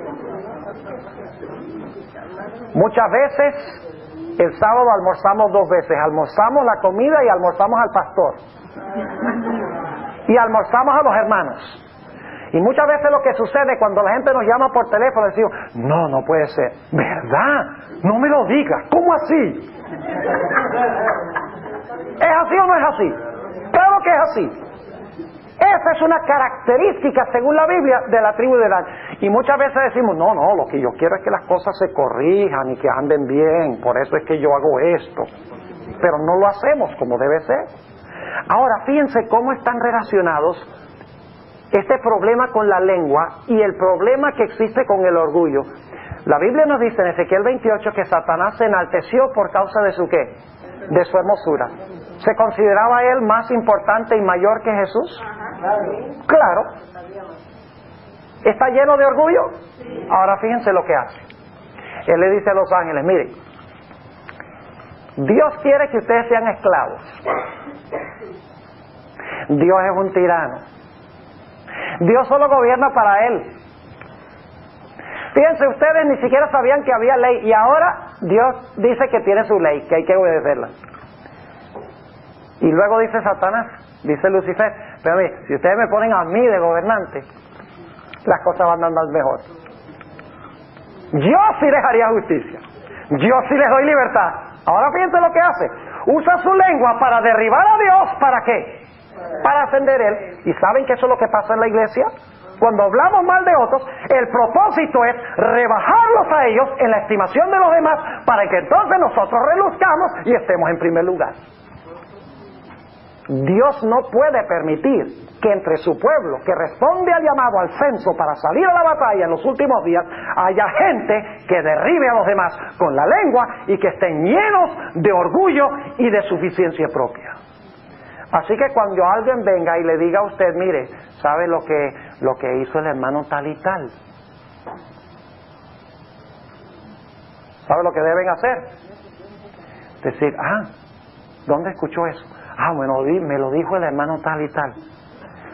Muchas veces el sábado almorzamos 2 veces, almorzamos la comida y almorzamos al pastor y almorzamos a los hermanos. Y muchas veces lo que sucede cuando la gente nos llama por teléfono, decimos, no puede ser, ¿verdad? No me lo digas, ¿cómo así? ¿Es así o no es así? Claro que es así. Esa es una característica, según la Biblia, de la tribu de Dan. Y muchas veces decimos, no, lo que yo quiero es que las cosas se corrijan y que anden bien, por eso es que yo hago esto. Pero no lo hacemos como debe ser. Ahora, fíjense cómo están relacionados este problema con la lengua y el problema que existe con el orgullo. La Biblia nos dice en Ezequiel 28 que Satanás se enalteció por causa de su ¿qué? De su hermosura. ¿Se consideraba él más importante y mayor que Jesús? Claro. ¿Está lleno de orgullo? Ahora fíjense lo que hace. Él le dice a los ángeles, miren, Dios quiere que ustedes sean esclavos. Dios es un tirano. Dios solo gobierna para Él. Fíjense, ustedes ni siquiera sabían que había ley y ahora Dios dice que tiene su ley, que hay que obedecerla. Y luego dice Satanás, dice Lucifer, pero mire, si ustedes me ponen a mí de gobernante, las cosas van a andar mejor. Yo sí les haría justicia, yo sí les doy libertad. Ahora fíjense lo que hace, usa su lengua para derribar a Dios, ¿para qué? Para ascender Él. ¿Y saben que eso es lo que pasa en la iglesia? Cuando hablamos mal de otros, el propósito es rebajarlos a ellos en la estimación de los demás, para que entonces nosotros reluzcamos y estemos en primer lugar. Dios no puede permitir que entre su pueblo, que responde al llamado al censo para salir a la batalla en los últimos días, haya gente que derribe a los demás con la lengua y que estén llenos de orgullo y de suficiencia propia. Así que cuando alguien venga y le diga a usted, mire, ¿sabe lo que hizo el hermano tal y tal? ¿Sabe lo que deben hacer? Decir, ¿dónde escuchó eso? Bueno, me lo dijo el hermano tal y tal.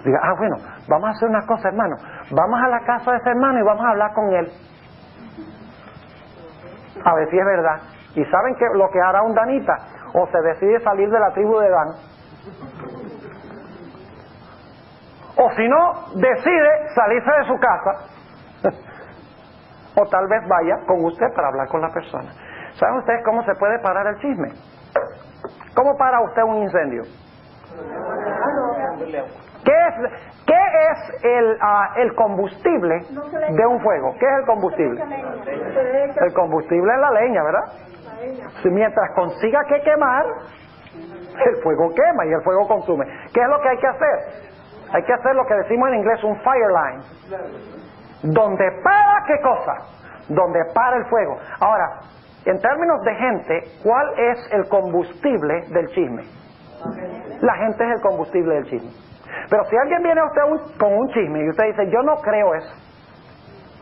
Diga, bueno, vamos a hacer una cosa, hermano. Vamos a la casa de ese hermano y vamos a hablar con él. A ver si es verdad. ¿Y saben que lo que hará un danita? O se decide salir de la tribu de Dan. O si no, decide salirse de su casa. O tal vez vaya con usted para hablar con la persona. ¿Saben ustedes cómo se puede parar el chisme? ¿Cómo para usted un incendio? ¿Qué es el combustible de un fuego? ¿Qué es el combustible? El combustible es la leña, ¿verdad? Si mientras consiga que quemar, el fuego quema y el fuego consume. ¿Qué es lo que hay que hacer? Hay que hacer lo que decimos en inglés un fire line. Donde para, ¿qué cosa? Donde para el fuego. Ahora, en términos de gente, ¿cuál es el combustible del chisme? La gente es el combustible del chisme. Pero si alguien viene a usted con un chisme y usted dice, yo no creo eso,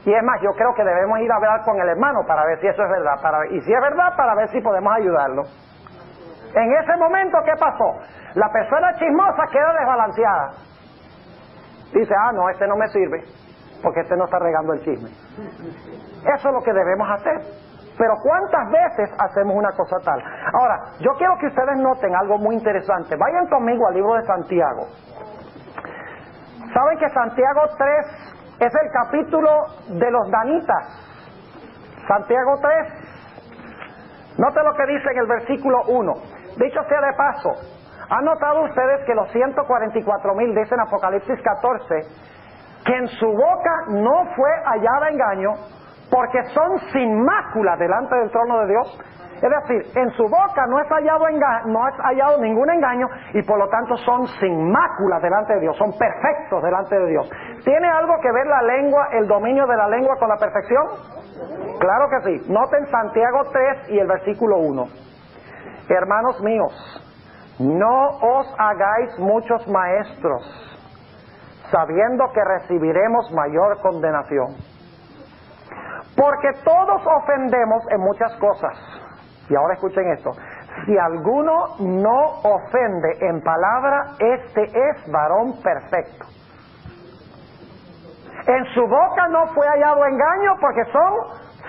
y es más, yo creo que debemos ir a hablar con el hermano para ver si eso es verdad, y si es verdad, para ver si podemos ayudarlo. En ese momento, ¿qué pasó? La persona chismosa queda desbalanceada. Dice, no, este no me sirve, porque este no está regando el chisme. Eso es lo que debemos hacer. Pero ¿cuántas veces hacemos una cosa tal? Ahora, yo quiero que ustedes noten algo muy interesante. Vayan conmigo al libro de Santiago. ¿Saben que Santiago 3 es el capítulo de los danitas? Santiago 3. Noten lo que dice en el versículo 1. Dicho sea de paso, ¿han notado ustedes que los 144,000 dice en Apocalipsis 14 que en su boca no fue hallada engaño, porque son sin mácula delante del trono de Dios? Es decir, en su boca no es hallado ningún engaño y por lo tanto son sin mácula delante de Dios, son perfectos delante de Dios. ¿Tiene algo que ver la lengua, el dominio de la lengua con la perfección? Claro que sí. Noten Santiago 3 y el versículo 1. Hermanos míos, no os hagáis muchos maestros, sabiendo que recibiremos mayor condenación. Porque todos ofendemos en muchas cosas. Y ahora escuchen esto. Si alguno no ofende en palabra, este es varón perfecto. En su boca no fue hallado engaño, porque son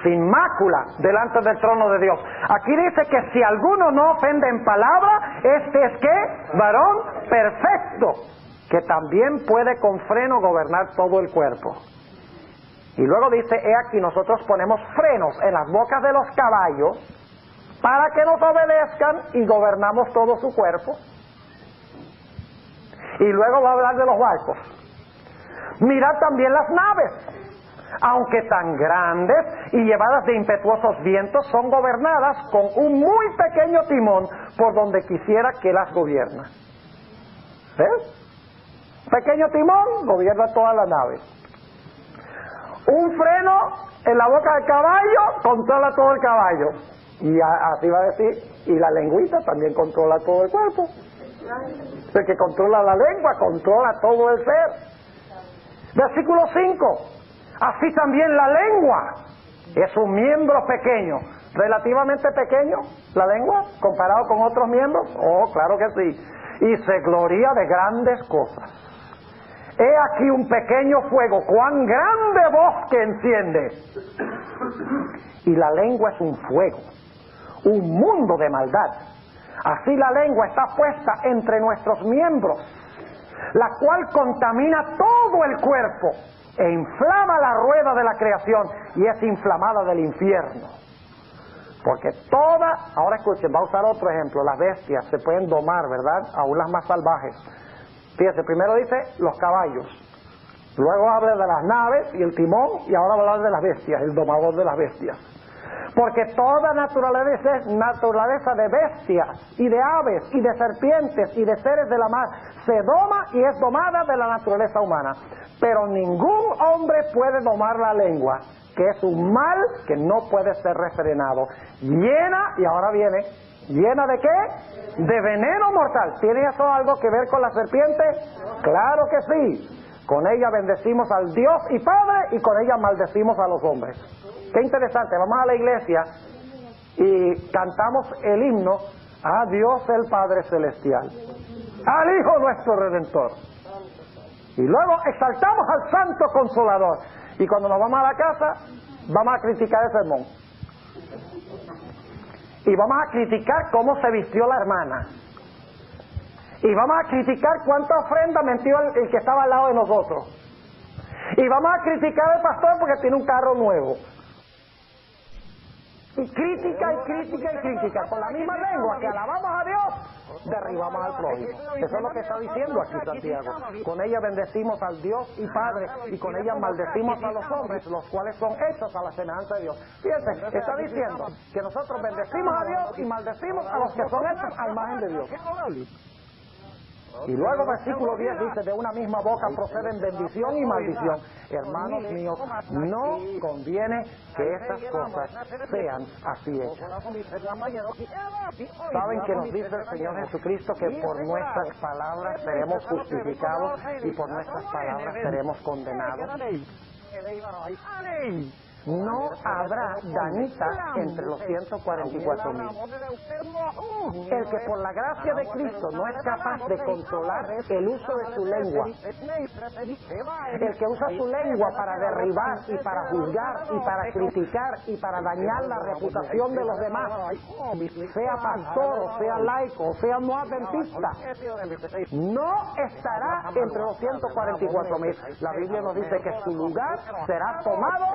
sin mácula delante del trono de Dios. Aquí dice que si alguno no ofende en palabra, este es ¿qué? Varón perfecto, que también puede con freno gobernar todo el cuerpo. Y luego dice, he aquí nosotros ponemos frenos en las bocas de los caballos para que nos obedezcan y gobernamos todo su cuerpo. Y luego va a hablar de los barcos. Mirad también las naves, aunque tan grandes y llevadas de impetuosos vientos, son gobernadas con un muy pequeño timón por donde quisiera que las gobierna. ¿Ves? Pequeño timón gobierna toda la nave. Un freno en la boca del caballo controla todo el caballo. Y así va a decir, y la lengüita también controla todo el cuerpo. El que controla la lengua controla todo el ser. Versículo 5. Así también la lengua es un miembro pequeño, relativamente pequeño, la lengua, comparado con otros miembros. Oh, claro que sí. Y se gloria de grandes cosas. He aquí un pequeño fuego, cuán grande bosque enciende. Y la lengua es un fuego, un mundo de maldad. Así la lengua está puesta entre nuestros miembros, la cual contamina todo el cuerpo e inflama la rueda de la creación y es inflamada del infierno. Porque ahora escuchen, va a usar otro ejemplo, las bestias se pueden domar, ¿verdad? Aún las más salvajes. Fíjense, primero dice los caballos, luego habla de las naves y el timón, y ahora va a hablar de las bestias, el domador de las bestias. Porque toda naturaleza de bestias y de aves y de serpientes y de seres de la mar se doma y es domada de la naturaleza humana. Pero ningún hombre puede domar la lengua, que es un mal que no puede ser refrenado. Llena, y ahora viene, ¿llena de qué? De veneno mortal. ¿Tiene eso algo que ver con la serpiente? Claro que sí. Con ella bendecimos al Dios y Padre y con ella maldecimos a los hombres. Qué interesante, vamos a la iglesia y cantamos el himno a Dios el Padre Celestial, al Hijo nuestro Redentor. Y luego exaltamos al Santo Consolador. Y cuando nos vamos a la casa, vamos a criticar el sermón. Y vamos a criticar cómo se vistió la hermana. Y vamos a criticar cuánta ofrenda metió el que estaba al lado de nosotros. Y vamos a criticar al pastor porque tiene un carro nuevo. Y crítica y crítica y crítica. Con la misma lengua que alabamos a Dios, derribamos al prójimo. Eso es lo que está diciendo aquí Santiago. Con ella bendecimos al Dios y Padre, y con ella maldecimos a los hombres, los cuales son hechos a la semejanza de Dios. Fíjense, está diciendo que nosotros bendecimos a Dios y maldecimos a los que son hechos a la imagen de Dios. Y luego versículo 10 dice, de una misma boca proceden bendición y maldición. Hermanos míos, no conviene que estas cosas sean así hechas. ¿Saben que nos dice el Señor Jesucristo que por nuestras palabras seremos justificados y por nuestras palabras seremos condenados? No habrá danita entre los 144,000. El que por la gracia de Cristo no es capaz de controlar el uso de su lengua, el que usa su lengua para derribar y para juzgar y para criticar y para dañar la reputación de los demás, sea pastor o sea laico o sea no adventista, no estará entre los 144,000. La Biblia nos dice que su lugar será tomado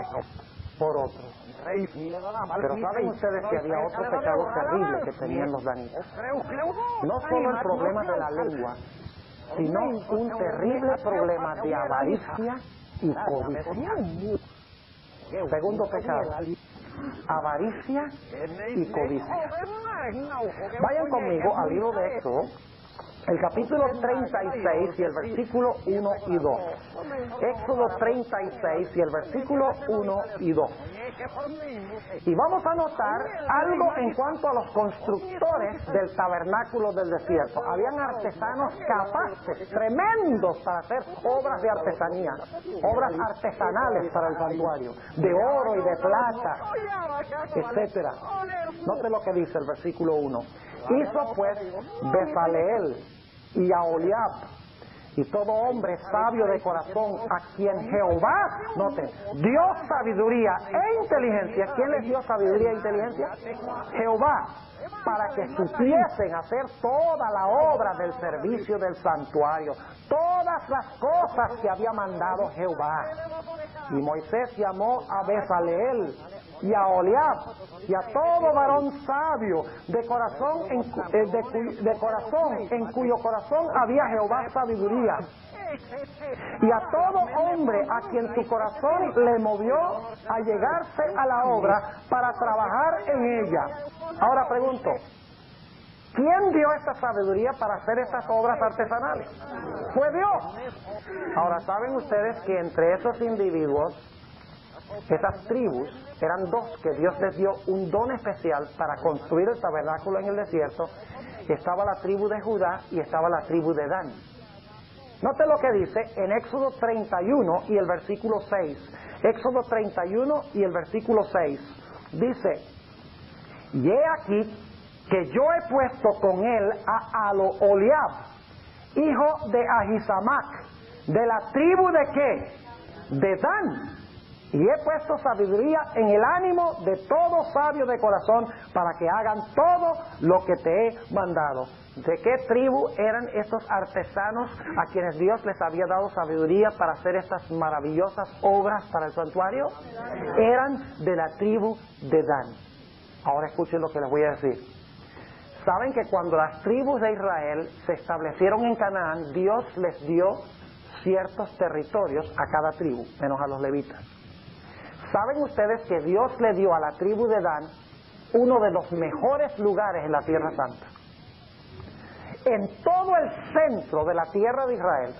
por otro. Pero saben ustedes que había otro pecado terrible que tenían los danitas. No solo el problema de la lengua, sino un terrible problema de avaricia y codicia. Segundo pecado, avaricia y codicia. Vayan conmigo al libro de Éxodo, el capítulo 36 y el versículo 1 y 2. Éxodo 36 y el versículo 1 y 2. Y vamos a notar algo en cuanto a los constructores del tabernáculo del desierto. Habían artesanos capaces, tremendos para hacer obras de artesanía, obras artesanales para el santuario, de oro y de plata, etcétera. Note lo que dice el versículo 1. Hizo pues Bezaleel y Aholiab y todo hombre sabio de corazón a quien Jehová, noten, dio sabiduría e inteligencia. ¿Quién les dio sabiduría e inteligencia? Jehová, para que supiesen hacer toda la obra del servicio del santuario, todas las cosas que había mandado Jehová. Y Moisés llamó a Bezaleel y a Aholiab y a todo varón sabio de corazón en cuyo corazón había Jehová sabiduría, y a todo hombre a quien su corazón le movió a llegarse a la obra para trabajar en ella. Ahora pregunto, ¿quién dio esta sabiduría para hacer estas obras artesanales? Fue Dios. Ahora, ¿saben ustedes que entre esos individuos, esas tribus, eran dos que Dios les dio un don especial para construir el tabernáculo en el desierto? Estaba la tribu de Judá y estaba la tribu de Dan. Note lo que dice en Éxodo 31 y el versículo 6. Éxodo 31 y el versículo 6. Dice, y he aquí que yo he puesto con él a Aholiab, hijo de Ahisamac, de la tribu de ¿qué? De Dan. Y he puesto sabiduría en el ánimo de todo sabio de corazón para que hagan todo lo que te he mandado. ¿De qué tribu eran estos artesanos a quienes Dios les había dado sabiduría para hacer estas maravillosas obras para el santuario? Eran de la tribu de Dan. Ahora escuchen lo que les voy a decir. Saben que cuando las tribus de Israel se establecieron en Canaán, Dios les dio ciertos territorios a cada tribu, menos a los levitas. ¿Saben ustedes que Dios le dio a la tribu de Dan uno de los mejores lugares en la Tierra Santa? En todo el centro de la tierra de Israel,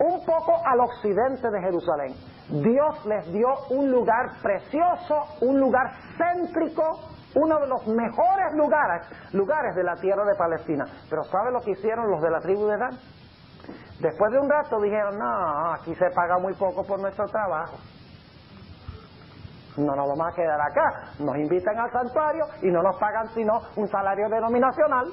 un poco al occidente de Jerusalén, Dios les dio un lugar precioso, un lugar céntrico, uno de los mejores lugares de la tierra de Palestina. Pero ¿sabe lo que hicieron los de la tribu de Dan? Después de un rato dijeron, no, aquí se paga muy poco por nuestro trabajo. No nos vamos a quedar acá. Nos invitan al santuario y no nos pagan sino un salario denominacional.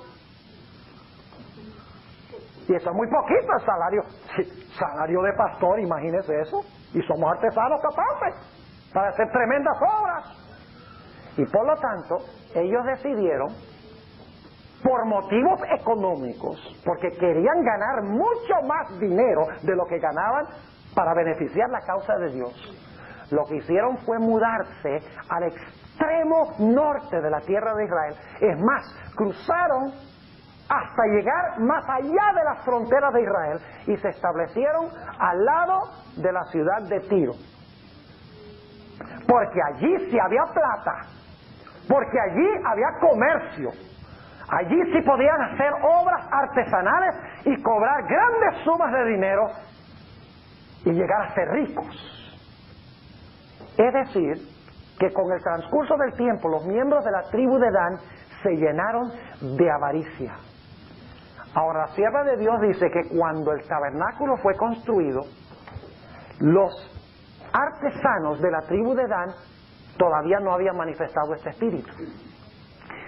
Y eso es muy poquito el salario. Sí, salario de pastor, imagínese eso. Y somos artesanos capaces para hacer tremendas obras. Y por lo tanto, ellos decidieron, por motivos económicos, porque querían ganar mucho más dinero de lo que ganaban para beneficiar la causa de Dios, lo que hicieron fue mudarse al extremo norte de la tierra de Israel. Es más, cruzaron hasta llegar más allá de las fronteras de Israel y se establecieron al lado de la ciudad de Tiro. Porque allí sí había plata, porque allí había comercio, allí sí podían hacer obras artesanales y cobrar grandes sumas de dinero y llegar a ser ricos. Es decir, que con el transcurso del tiempo los miembros de la tribu de Dan se llenaron de avaricia. Ahora, la sierva de Dios dice que cuando el tabernáculo fue construido, los artesanos de la tribu de Dan todavía no habían manifestado este espíritu.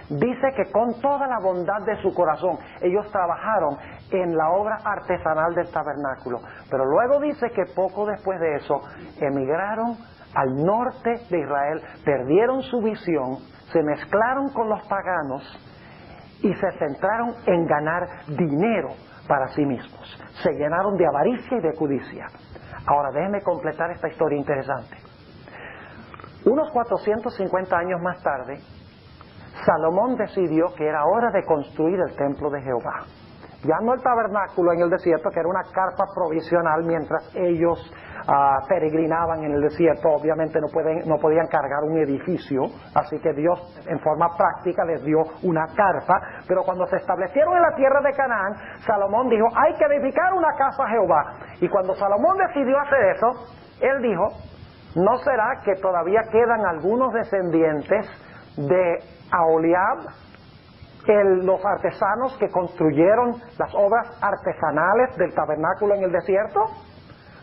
Dice que con toda la bondad de su corazón ellos trabajaron en la obra artesanal del tabernáculo, pero luego dice que poco después de eso emigraron al norte de Israel, perdieron su visión, se mezclaron con los paganos y se centraron en ganar dinero para sí mismos. Se llenaron de avaricia y de codicia. Ahora déjenme completar esta historia interesante. Unos 450 años más tarde, Salomón decidió que era hora de construir el templo de Jehová. Ya no el tabernáculo en el desierto, que era una carpa provisional mientras ellos peregrinaban en el desierto. Obviamente no podían cargar un edificio, así que Dios en forma práctica les dio una carpa. Pero cuando se establecieron en la tierra de Canaán, Salomón dijo, hay que edificar una casa a Jehová. Y cuando Salomón decidió hacer eso, él dijo, ¿no será que todavía quedan algunos descendientes de Aholiab, los artesanos que construyeron las obras artesanales del tabernáculo en el desierto?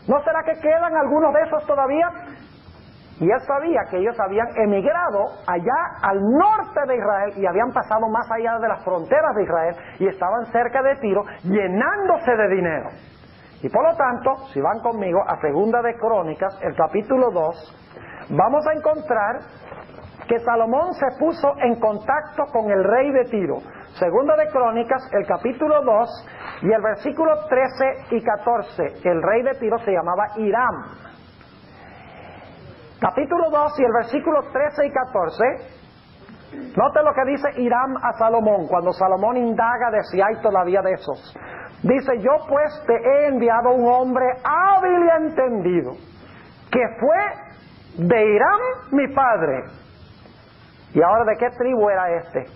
¿No será que quedan algunos de esos todavía? Y él sabía que ellos habían emigrado allá al norte de Israel y habían pasado más allá de las fronteras de Israel y estaban cerca de Tiro llenándose de dinero. Y por lo tanto, si van conmigo a Segunda de Crónicas, el capítulo 2, vamos a encontrar que Salomón se puso en contacto con el rey de Tiro. Segunda de Crónicas, el capítulo 2 y el versículo 13 y 14. El rey de Tiro se llamaba Hiram. Capítulo 2 y el versículo 13 y 14. Note lo que dice Hiram a Salomón cuando Salomón indaga de si hay todavía de esos. Dice, yo pues te he enviado un hombre hábil y entendido, que fue de Hiram mi padre. ¿Y ahora de qué tribu era este?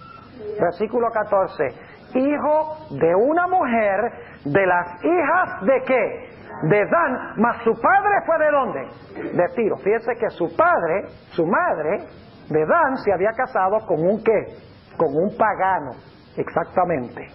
Versículo 14. Hijo de una mujer de las hijas de ¿qué? De Dan, mas su padre fue ¿de dónde? De Tiro. Fíjense que su madre de Dan se había casado con un ¿qué? Con un pagano, exactamente.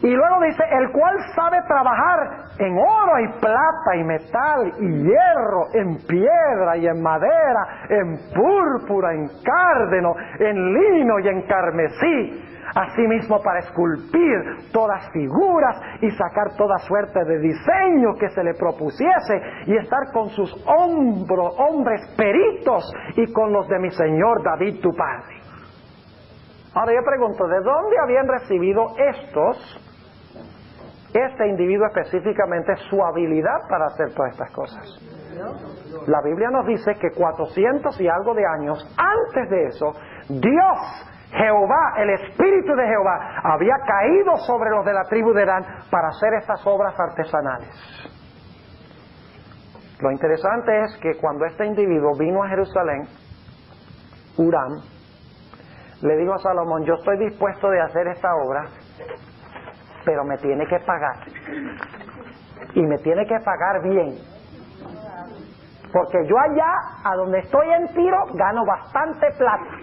Y luego dice, el cual sabe trabajar en oro y plata y metal y hierro, en piedra y en madera, en púrpura, en cárdeno, en lino y en carmesí. Asimismo para esculpir todas figuras y sacar toda suerte de diseño que se le propusiese y estar con sus hombres peritos y con los de mi señor David tu padre. Ahora yo pregunto, ¿de dónde habían recibido este individuo específicamente su habilidad para hacer todas estas cosas? La Biblia nos dice que 400 y algo de años antes de eso, Dios, Jehová, el Espíritu de Jehová, había caído sobre los de la tribu de Dan para hacer estas obras artesanales. Lo interesante es que cuando este individuo vino a Jerusalén, Huram, le dijo a Salomón, yo estoy dispuesto de hacer esta obra, pero me tiene que pagar. Y me tiene que pagar bien. Porque yo allá, a donde estoy en Tiro, gano bastante plata.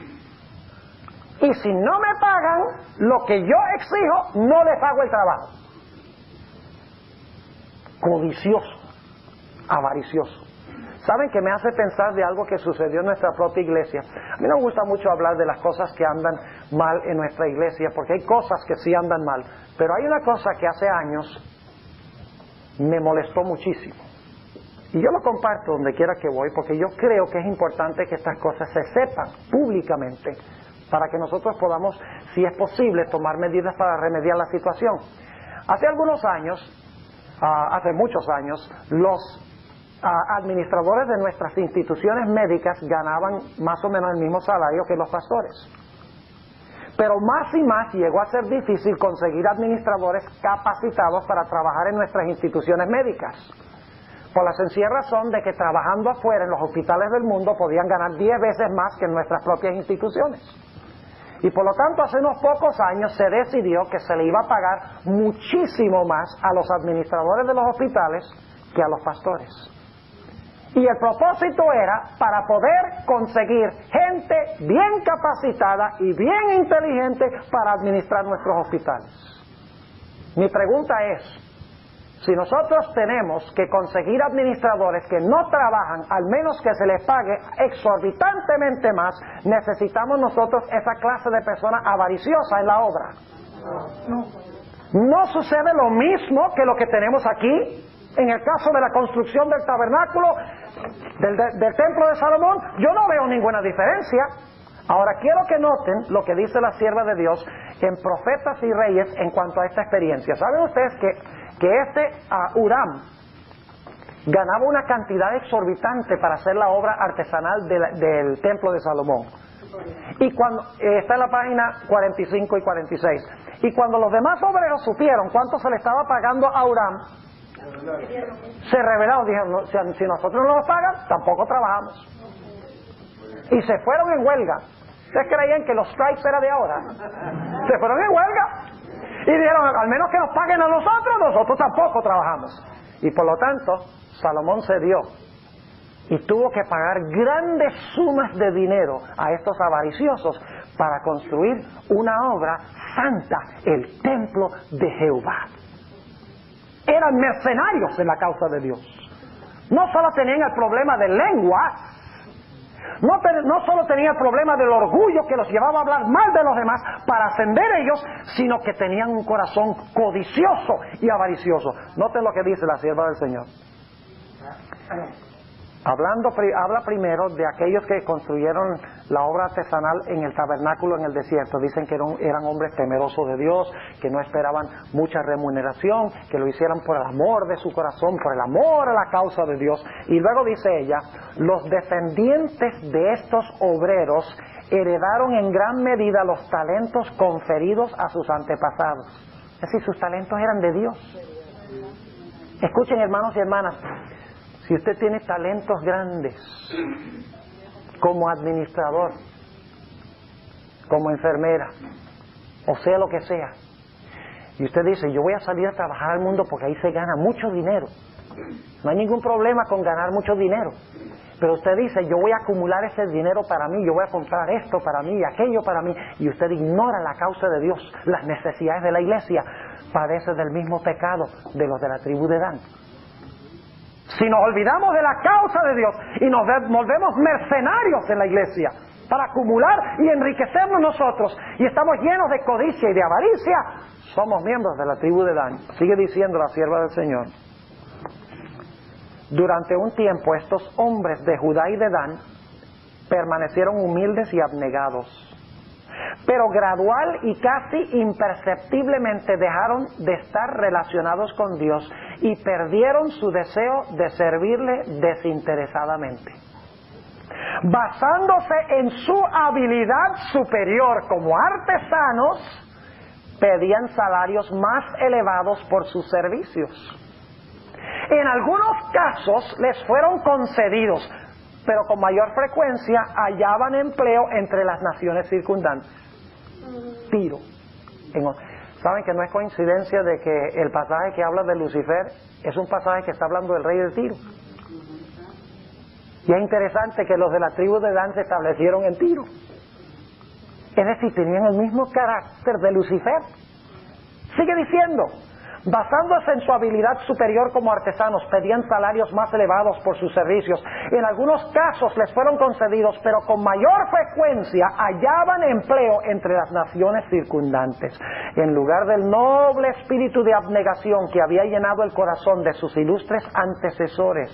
Y si no me pagan lo que yo exijo, no les hago el trabajo. Codicioso, avaricioso. ¿Saben que me hace pensar de algo que sucedió en nuestra propia iglesia? A mí no me gusta mucho hablar de las cosas que andan mal en nuestra iglesia, porque hay cosas que sí andan mal. Pero hay una cosa que hace años me molestó muchísimo. Y yo lo comparto donde quiera que voy, porque yo creo que es importante que estas cosas se sepan públicamente, para que nosotros podamos, si es posible, tomar medidas para remediar la situación. Hace algunos años, hace muchos años, los administradores de nuestras instituciones médicas ganaban más o menos el mismo salario que los pastores. Pero más y más llegó a ser difícil conseguir administradores capacitados para trabajar en nuestras instituciones médicas, por la sencilla razón de que trabajando afuera en los hospitales del mundo podían ganar 10 veces más que en nuestras propias instituciones. Y por lo tanto, hace unos pocos años se decidió que se le iba a pagar muchísimo más a los administradores de los hospitales que a los pastores. Y el propósito era para poder conseguir gente bien capacitada y bien inteligente para administrar nuestros hospitales. Mi pregunta es, si nosotros tenemos que conseguir administradores que no trabajan, al menos que se les pague exorbitantemente más, necesitamos nosotros esa clase de personas avariciosas en la obra. No sucede lo mismo que lo que tenemos aquí. En el caso de la construcción del tabernáculo, del templo de Salomón, yo no veo ninguna diferencia. Ahora quiero que noten lo que dice la sierva de Dios en Profetas y Reyes en cuanto a esta experiencia. ¿Saben ustedes que Huram ganaba una cantidad exorbitante para hacer la obra artesanal del templo de Salomón? Y cuando está en la página 45 y 46. Y cuando los demás obreros supieron cuánto se le estaba pagando a Huram, se rebelaron, dijeron, si nosotros no nos pagan, tampoco trabajamos. Y se fueron en huelga. ¿Ustedes creían que los strikes era de ahora? Se fueron en huelga. Y dijeron, al menos que nos paguen a nosotros tampoco trabajamos. Y por lo tanto, Salomón cedió y tuvo que pagar grandes sumas de dinero a estos avariciosos para construir una obra santa, el templo de Jehová. Eran mercenarios en la causa de Dios. No solo tenían el problema de lengua, no solo tenían el problema del orgullo que los llevaba a hablar mal de los demás para ascender ellos, sino que tenían un corazón codicioso y avaricioso. Noten lo que dice la sierva del Señor. Habla primero de aquellos que construyeron la obra artesanal en el tabernáculo en el desierto. Dicen que eran hombres temerosos de Dios, que no esperaban mucha remuneración, que lo hicieran por el amor de su corazón, por el amor a la causa de Dios. Y luego dice ella, los descendientes de estos obreros heredaron en gran medida los talentos conferidos a sus antepasados. Es decir, sus talentos eran de Dios. Escuchen, hermanos y hermanas, si usted tiene talentos grandes como administrador, como enfermera, o sea lo que sea, y usted dice, yo voy a salir a trabajar al mundo porque ahí se gana mucho dinero, no hay ningún problema con ganar mucho dinero, pero usted dice, yo voy a acumular ese dinero para mí, yo voy a comprar esto para mí y aquello para mí, y usted ignora la causa de Dios, las necesidades de la iglesia, padece del mismo pecado de los de la tribu de Dan. Si nos olvidamos de la causa de Dios y nos volvemos mercenarios en la iglesia para acumular y enriquecernos nosotros y estamos llenos de codicia y de avaricia, somos miembros de la tribu de Dan. Sigue diciendo la sierva del Señor. Durante un tiempo estos hombres de Judá y de Dan permanecieron humildes y abnegados, pero gradual y casi imperceptiblemente dejaron de estar relacionados con Dios y perdieron su deseo de servirle desinteresadamente. Basándose en su habilidad superior como artesanos, pedían salarios más elevados por sus servicios. En algunos casos les fueron concedidos, pero con mayor frecuencia hallaban empleo entre las naciones circundantes. Tiro. ¿Saben que no es coincidencia de que el pasaje que habla de Lucifer es un pasaje que está hablando del rey de Tiro? Y es interesante que los de la tribu de Dan se establecieron en Tiro. Es decir, tenían el mismo carácter de Lucifer. Sigue diciendo, basándose en su habilidad superior como artesanos, pedían salarios más elevados por sus servicios. En algunos casos les fueron concedidos, pero con mayor frecuencia hallaban empleo entre las naciones circundantes. En lugar del noble espíritu de abnegación que había llenado el corazón de sus ilustres antecesores,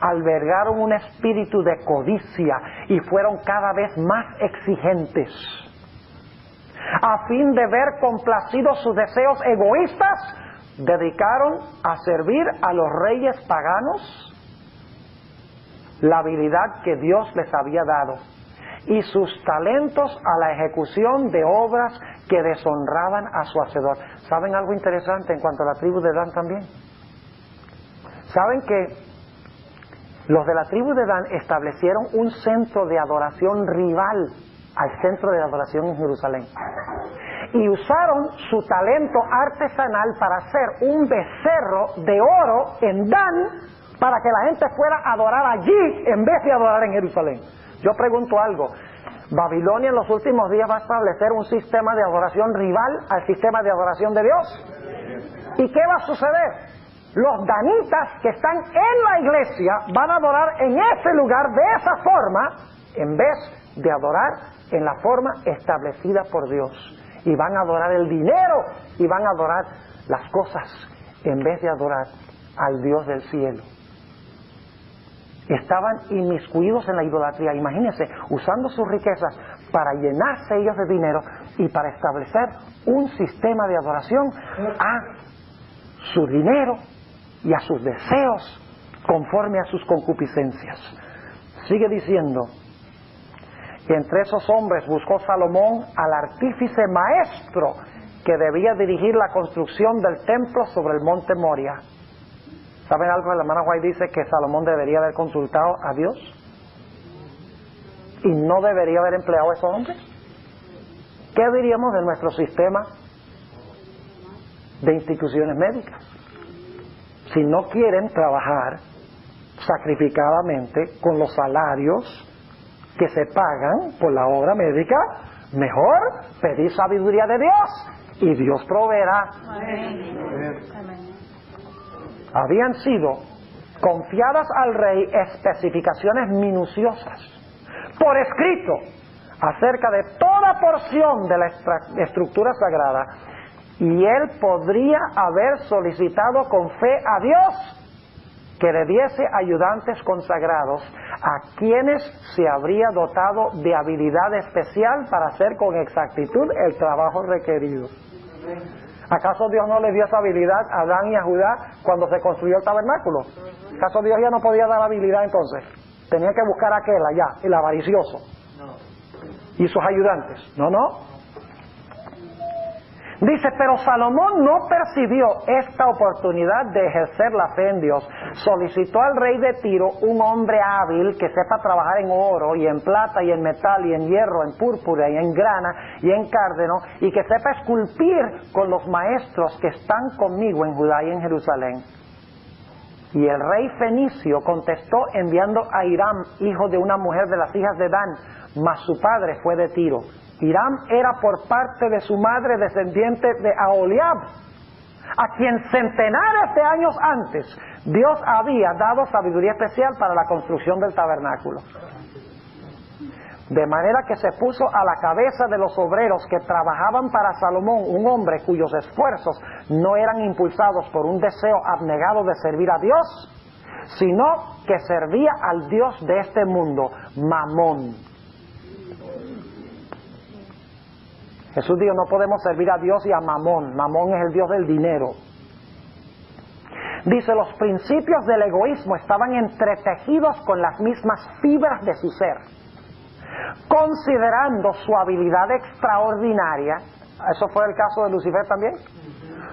albergaron un espíritu de codicia y fueron cada vez más exigentes. A fin de ver complacidos sus deseos egoístas, dedicaron a servir a los reyes paganos la habilidad que Dios les había dado y sus talentos a la ejecución de obras que deshonraban a su hacedor. ¿Saben algo interesante en cuanto a la tribu de Dan también? ¿Saben que los de la tribu de Dan establecieron un centro de adoración rival al centro de adoración en Jerusalén? Y usaron su talento artesanal para hacer un becerro de oro en Dan para que la gente fuera a adorar allí en vez de adorar en Jerusalén. Yo pregunto algo, ¿Babilonia en los últimos días va a establecer un sistema de adoración rival al sistema de adoración de Dios? ¿Y qué va a suceder? Los danitas que están en la iglesia van a adorar en ese lugar de esa forma en vez de adorar en la forma establecida por Dios. Y van a adorar el dinero y van a adorar las cosas en vez de adorar al Dios del cielo. Estaban inmiscuidos en la idolatría. Imagínense, usando sus riquezas para llenarse ellos de dinero y para establecer un sistema de adoración a su dinero y a sus deseos conforme a sus concupiscencias. Sigue diciendo, entre esos hombres buscó Salomón al artífice maestro que debía dirigir la construcción del templo sobre el monte Moria. ¿Saben algo? La hermana White dice que Salomón debería haber consultado a Dios y no debería haber empleado a esos hombres. ¿Qué diríamos de nuestro sistema de instituciones médicas? Si no quieren trabajar sacrificadamente con los salarios que se pagan por la obra médica, mejor pedir sabiduría de Dios y Dios proveerá. Amén. Habían sido confiadas al rey especificaciones minuciosas, por escrito, acerca de toda porción de la estructura sagrada, y él podría haber solicitado con fe a Dios que le diese ayudantes consagrados a quienes se habría dotado de habilidad especial para hacer con exactitud el trabajo requerido. ¿Acaso Dios no le dio esa habilidad a Adán y a Judá cuando se construyó el tabernáculo? ¿Acaso Dios ya no podía dar habilidad entonces? Tenía que buscar a aquel allá, el avaricioso, y sus ayudantes. No. Dice, pero Salomón no percibió esta oportunidad de ejercer la fe en Dios. Solicitó al rey de Tiro un hombre hábil que sepa trabajar en oro y en plata y en metal y en hierro, en púrpura y en grana y en cárdeno, y que sepa esculpir con los maestros que están conmigo en Judá y en Jerusalén. Y el rey fenicio contestó enviando a Hiram, hijo de una mujer de las hijas de Dan, mas su padre fue de Tiro. Hiram era por parte de su madre descendiente de Aholiab, a quien centenares de años antes Dios había dado sabiduría especial para la construcción del tabernáculo. De manera que se puso a la cabeza de los obreros que trabajaban para Salomón, un hombre cuyos esfuerzos no eran impulsados por un deseo abnegado de servir a Dios, sino que servía al Dios de este mundo, Mamón. Jesús dijo, no podemos servir a Dios y a Mamón. Mamón es el Dios del dinero. Dice, los principios del egoísmo estaban entretejidos con las mismas fibras de su ser. Considerando su habilidad extraordinaria, ¿eso fue el caso de Lucifer también?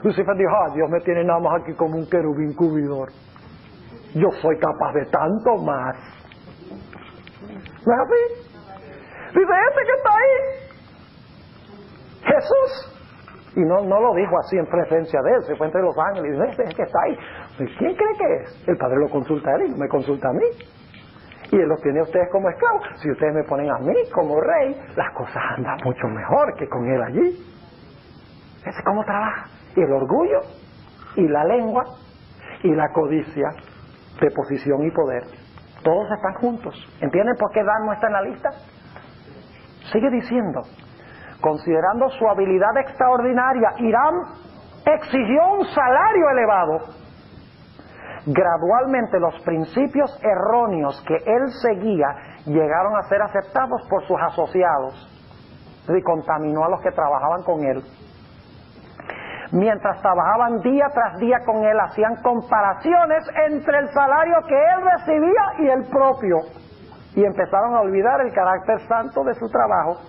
Lucifer dijo, Dios me tiene nada más aquí como un querubín cubridor. yo soy capaz de tanto más. ¿No es así? Dice, este que está ahí, Jesús. Y no lo dijo así en presencia de él, se fue entre los ángeles y dice, este es el que está ahí. ¿Quién cree que es? El Padre lo consulta a él y me consulta a mí. Y él los tiene a ustedes como esclavos. Si ustedes me ponen a mí como rey, las cosas andan mucho mejor que con él allí. Ese es cómo trabaja. Y el orgullo, y la lengua, y la codicia de posición y poder. Todos están juntos. ¿Entienden por qué Dan no está en la lista? Sigue diciendo, considerando su habilidad extraordinaria, Hiram exigió un salario elevado. Gradualmente los principios erróneos que él seguía llegaron a ser aceptados por sus asociados y contaminó a los que trabajaban con él. Mientras trabajaban día tras día con él, hacían comparaciones entre el salario que él recibía y el propio, y empezaron a olvidar el carácter santo de su trabajo.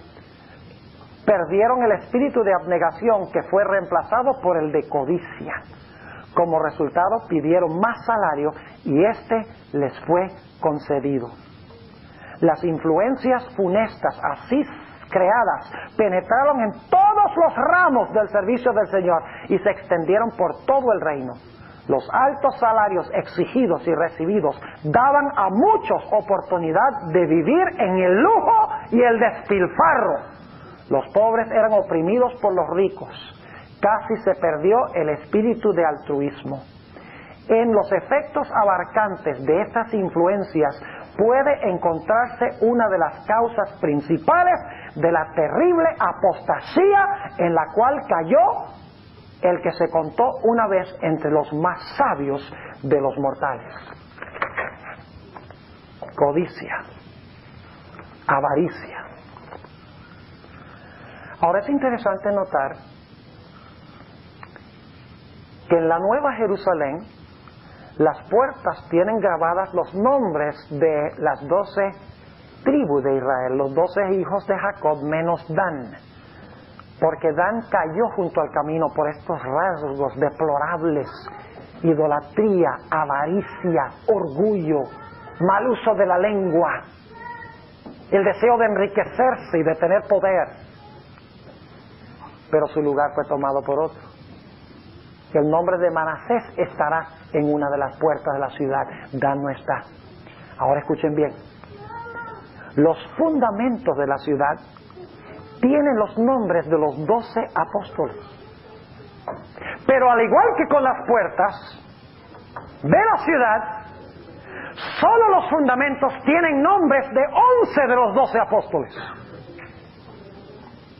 Perdieron el espíritu de abnegación, que fue reemplazado por el de codicia. Como resultado pidieron más salario y este les fue concedido. Las influencias funestas así creadas penetraron en todos los ramos del servicio del Señor y se extendieron por todo el reino. Los altos salarios exigidos y recibidos daban a muchos oportunidad de vivir en el lujo y el despilfarro. Los pobres eran oprimidos por los ricos. Casi se perdió el espíritu de altruismo. En los efectos abarcantes de estas influencias puede encontrarse una de las causas principales de la terrible apostasía en la cual cayó el que se contó una vez entre los más sabios de los mortales. Codicia, avaricia. Ahora es interesante notar que en la Nueva Jerusalén las puertas tienen grabadas los nombres de las 12 tribus de Israel, los 12 hijos de Jacob menos Dan, porque Dan cayó junto al camino por estos rasgos deplorables: idolatría, avaricia, orgullo, mal uso de la lengua, el deseo de enriquecerse y de tener poder. Pero su lugar fue tomado por otro. El nombre de Manasés estará en una de las puertas de la ciudad. Dan no está. Ahora escuchen bien. Los fundamentos de la ciudad tienen los nombres de los 12 apóstoles. Pero al igual que con las puertas de la ciudad, solo los fundamentos tienen nombres de 11 de los 12 apóstoles.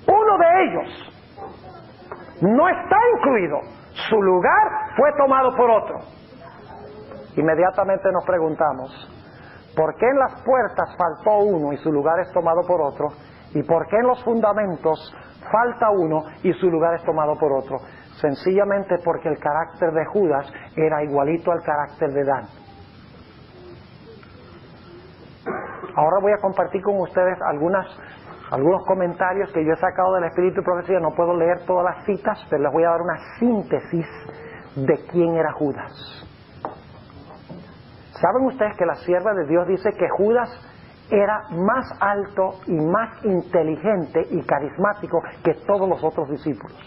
Uno de ellos no está incluido. Su lugar fue tomado por otro. Inmediatamente nos preguntamos, ¿por qué en las puertas faltó uno y su lugar es tomado por otro? ¿Y por qué en los fundamentos falta uno y su lugar es tomado por otro? Sencillamente porque el carácter de Judas era igualito al carácter de Dan. Ahora voy a compartir con ustedes algunos comentarios que yo he sacado del Espíritu de Profecía. No puedo leer todas las citas, pero les voy a dar una síntesis de quién era Judas. ¿Saben ustedes que la sierva de Dios dice que Judas era más alto y más inteligente y carismático que todos los otros discípulos?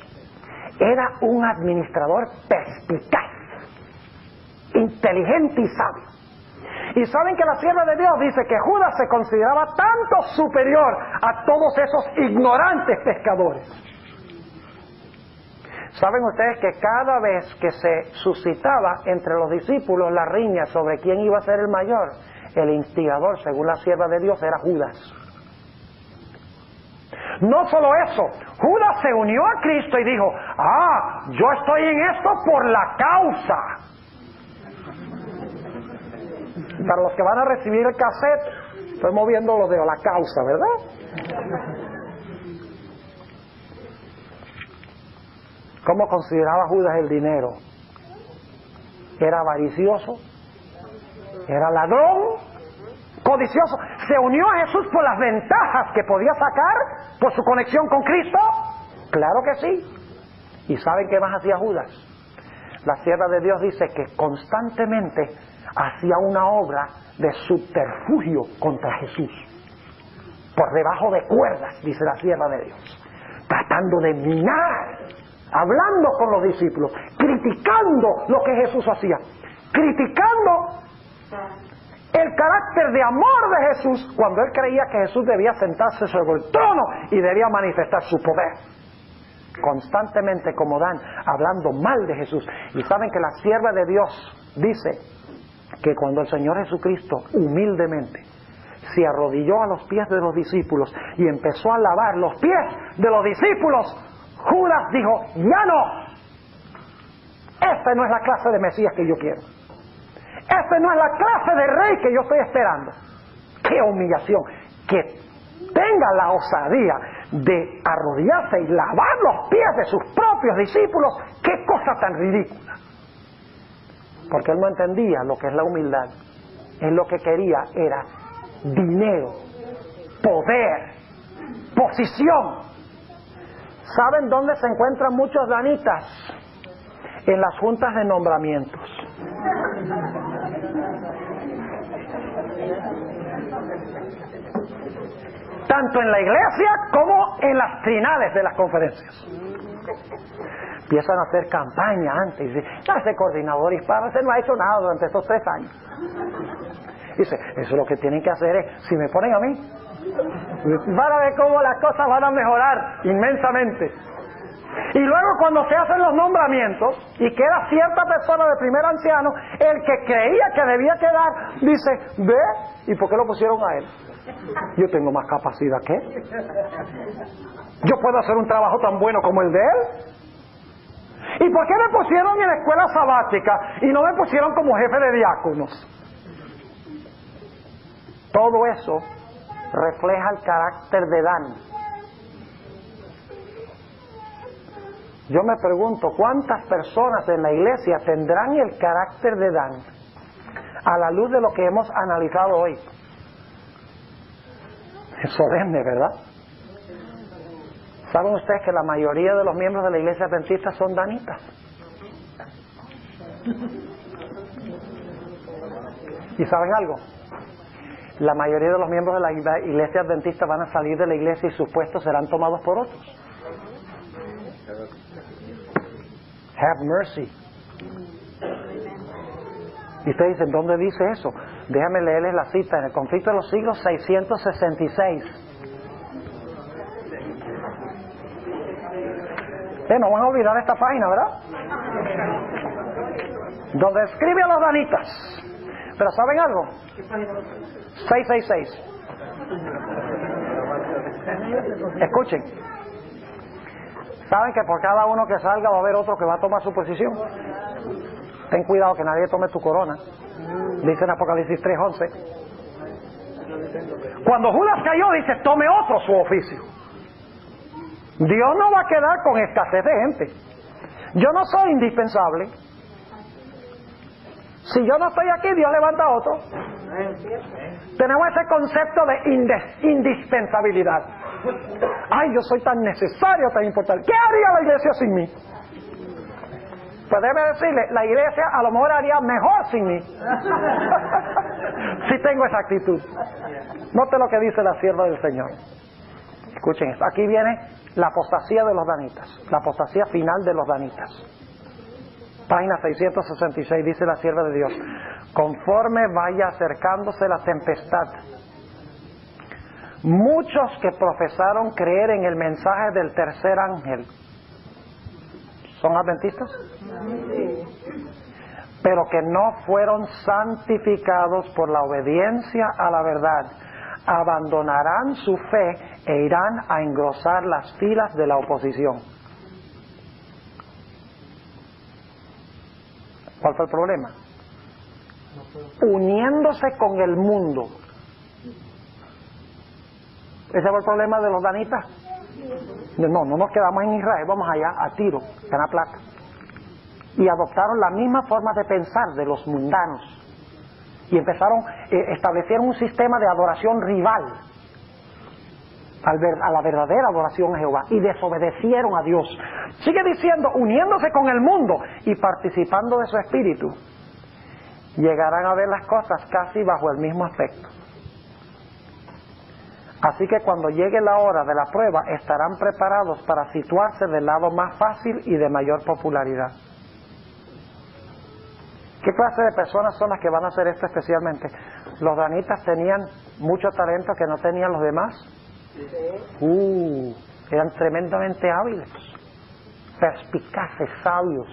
Era un administrador perspicaz, inteligente y sabio. Y saben que la sierva de Dios dice que Judas se consideraba tanto superior a todos esos ignorantes pescadores. ¿Saben ustedes que cada vez que se suscitaba entre los discípulos la riña sobre quién iba a ser el mayor, el instigador, según la sierva de Dios, era Judas? No solo eso, Judas se unió a Cristo y dijo: yo estoy en esto por la causa. Para los que van a recibir el cassette, estoy moviendo los dedos, la causa, ¿verdad? ¿Cómo consideraba Judas el dinero? Era avaricioso, era ladrón, codicioso. ¿Se unió a Jesús por las ventajas que podía sacar por su conexión con Cristo? Claro que sí. ¿Y saben qué más hacía Judas? La sierva de Dios dice que constantemente hacía una obra de subterfugio contra Jesús, por debajo de cuerdas, dice la sierva de Dios, tratando de minar, hablando con los discípulos, criticando lo que Jesús hacía, criticando el carácter de amor de Jesús, cuando él creía que Jesús debía sentarse sobre el trono y debía manifestar su poder. Constantemente, como Dan, hablando mal de Jesús. Y saben que la sierva de Dios dice que cuando el Señor Jesucristo humildemente se arrodilló a los pies de los discípulos y empezó a lavar los pies de los discípulos, Judas dijo: ya no, esta no es la clase de Mesías que yo quiero, esta no es la clase de rey que yo estoy esperando. ¡Qué humillación! Que tenga la osadía de arrodillarse y lavar los pies de sus propios discípulos. ¡Qué cosa tan ridícula! Porque él no entendía lo que es la humildad. Él lo que quería era dinero, poder, posición. ¿Saben dónde se encuentran muchos danitas? En las juntas de nombramientos. Tanto en la iglesia como en las trinales de las conferencias. Empiezan a hacer campaña antes y dicen: ese coordinador hispano, ese no ha hecho nada durante estos 3 años. Dice: eso lo que tienen que hacer es, si me ponen a mí, van a ver cómo las cosas van a mejorar inmensamente. Y luego, cuando se hacen los nombramientos y queda cierta persona de primer anciano, el que creía que debía quedar dice: ve, ¿y por qué lo pusieron a él? Yo tengo más capacidad que él. Yo puedo hacer un trabajo tan bueno como el de él. ¿Y por qué me pusieron en la escuela sabática y no me pusieron como jefe de diáconos? Todo eso refleja el carácter de Dan. Yo me pregunto, ¿cuántas personas en la iglesia tendrán el carácter de Dan a la luz de lo que hemos analizado hoy? Es solemne, ¿verdad? ¿Saben ustedes que la mayoría de los miembros de la iglesia adventista son danitas? ¿Y saben algo? La mayoría de los miembros de la iglesia adventista van a salir de la iglesia y sus puestos serán tomados por otros. Have mercy. Y ustedes dicen: ¿dónde dice eso? Déjame leerles la cita. En el Conflicto de los Siglos, 666. No van a olvidar esta página, ¿verdad? Donde escribe a los danitas. Pero ¿saben algo? 666. Escuchen. ¿Saben que por cada uno que salga va a haber otro que va a tomar su posición? Ten cuidado que nadie tome tu corona. Dice en Apocalipsis 3:11. Cuando Judas cayó, dice: tome otro su oficio. Dios no va a quedar con escasez de gente. Yo no soy indispensable. Si yo no estoy aquí, Dios levanta a otro. Tenemos ese concepto de indispensabilidad. Ay, yo soy tan necesario, tan importante. ¿Qué haría la iglesia sin mí? Pues déjeme decirle, la iglesia a lo mejor haría mejor sin mí. Si tengo esa actitud. Note lo que dice la sierva del Señor. Escuchen esto. Aquí viene la apostasía de los danitas. La apostasía final de los danitas. Página 666, dice la sierva de Dios: conforme vaya acercándose la tempestad, muchos que profesaron creer en el mensaje del tercer ángel, ¿son adventistas? Pero que no fueron santificados por la obediencia a la verdad, abandonarán su fe e irán a engrosar las filas de la oposición. ¿Cuál fue el problema? Uniéndose con el mundo. ¿Ese fue el problema de los danitas? No nos quedamos en Israel, vamos allá a Tiro, en la plata. Y adoptaron la misma forma de pensar de los mundanos. Y establecieron un sistema de adoración rival a la verdadera adoración a Jehová, y desobedecieron a Dios. Sigue diciendo: uniéndose con el mundo y participando de su espíritu. llegarán a ver las cosas casi bajo el mismo aspecto. Así que cuando llegue la hora de la prueba, estarán preparados para situarse del lado más fácil y de mayor popularidad. ¿Qué clase de personas son las que van a hacer esto especialmente? ¿Los danitas tenían mucho talento que no tenían los demás? Eran tremendamente hábiles, perspicaces, sabios,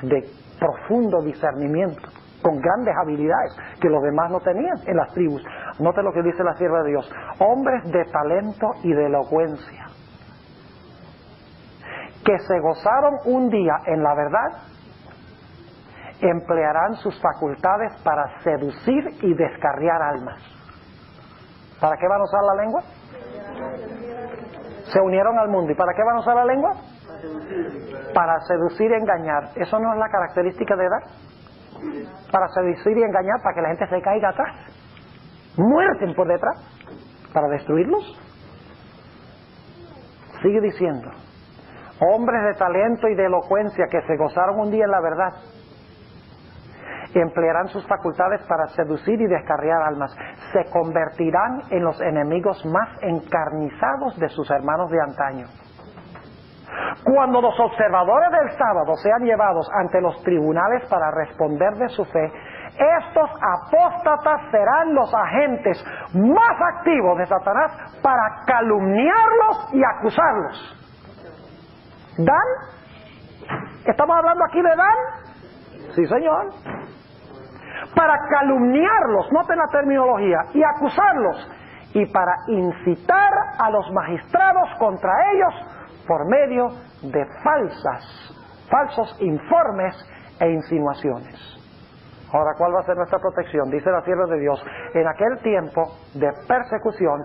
de profundo discernimiento, con grandes habilidades que los demás no tenían en las tribus. Note lo que dice la sierva de Dios: hombres de talento y de elocuencia, que se gozaron un día en la verdad, emplearán sus facultades para seducir y descarriar almas. ¿Para qué van a usar la lengua? Se unieron al mundo. ¿Y para qué van a usar la lengua? Para seducir y engañar. ¿Eso no es la característica de edad? Para seducir y engañar, para que la gente se caiga atrás, muerten por detrás, para destruirlos. Sigue diciendo: hombres de talento y de elocuencia, que se gozaron un día en la verdad, emplearán sus facultades para seducir y descarriar almas. Se convertirán en los enemigos más encarnizados de sus hermanos de antaño. Cuando los observadores del sábado sean llevados ante los tribunales para responder de su fe, estos apóstatas serán los agentes más activos de Satanás para calumniarlos y acusarlos. ¿Dan? ¿Estamos hablando aquí de Dan? Sí, señor. Para calumniarlos, noten la terminología, y acusarlos, y para incitar a los magistrados contra ellos por medio de falsos informes e insinuaciones. Ahora, ¿cuál va a ser nuestra protección? Dice la sierva de Dios: en aquel tiempo de persecución,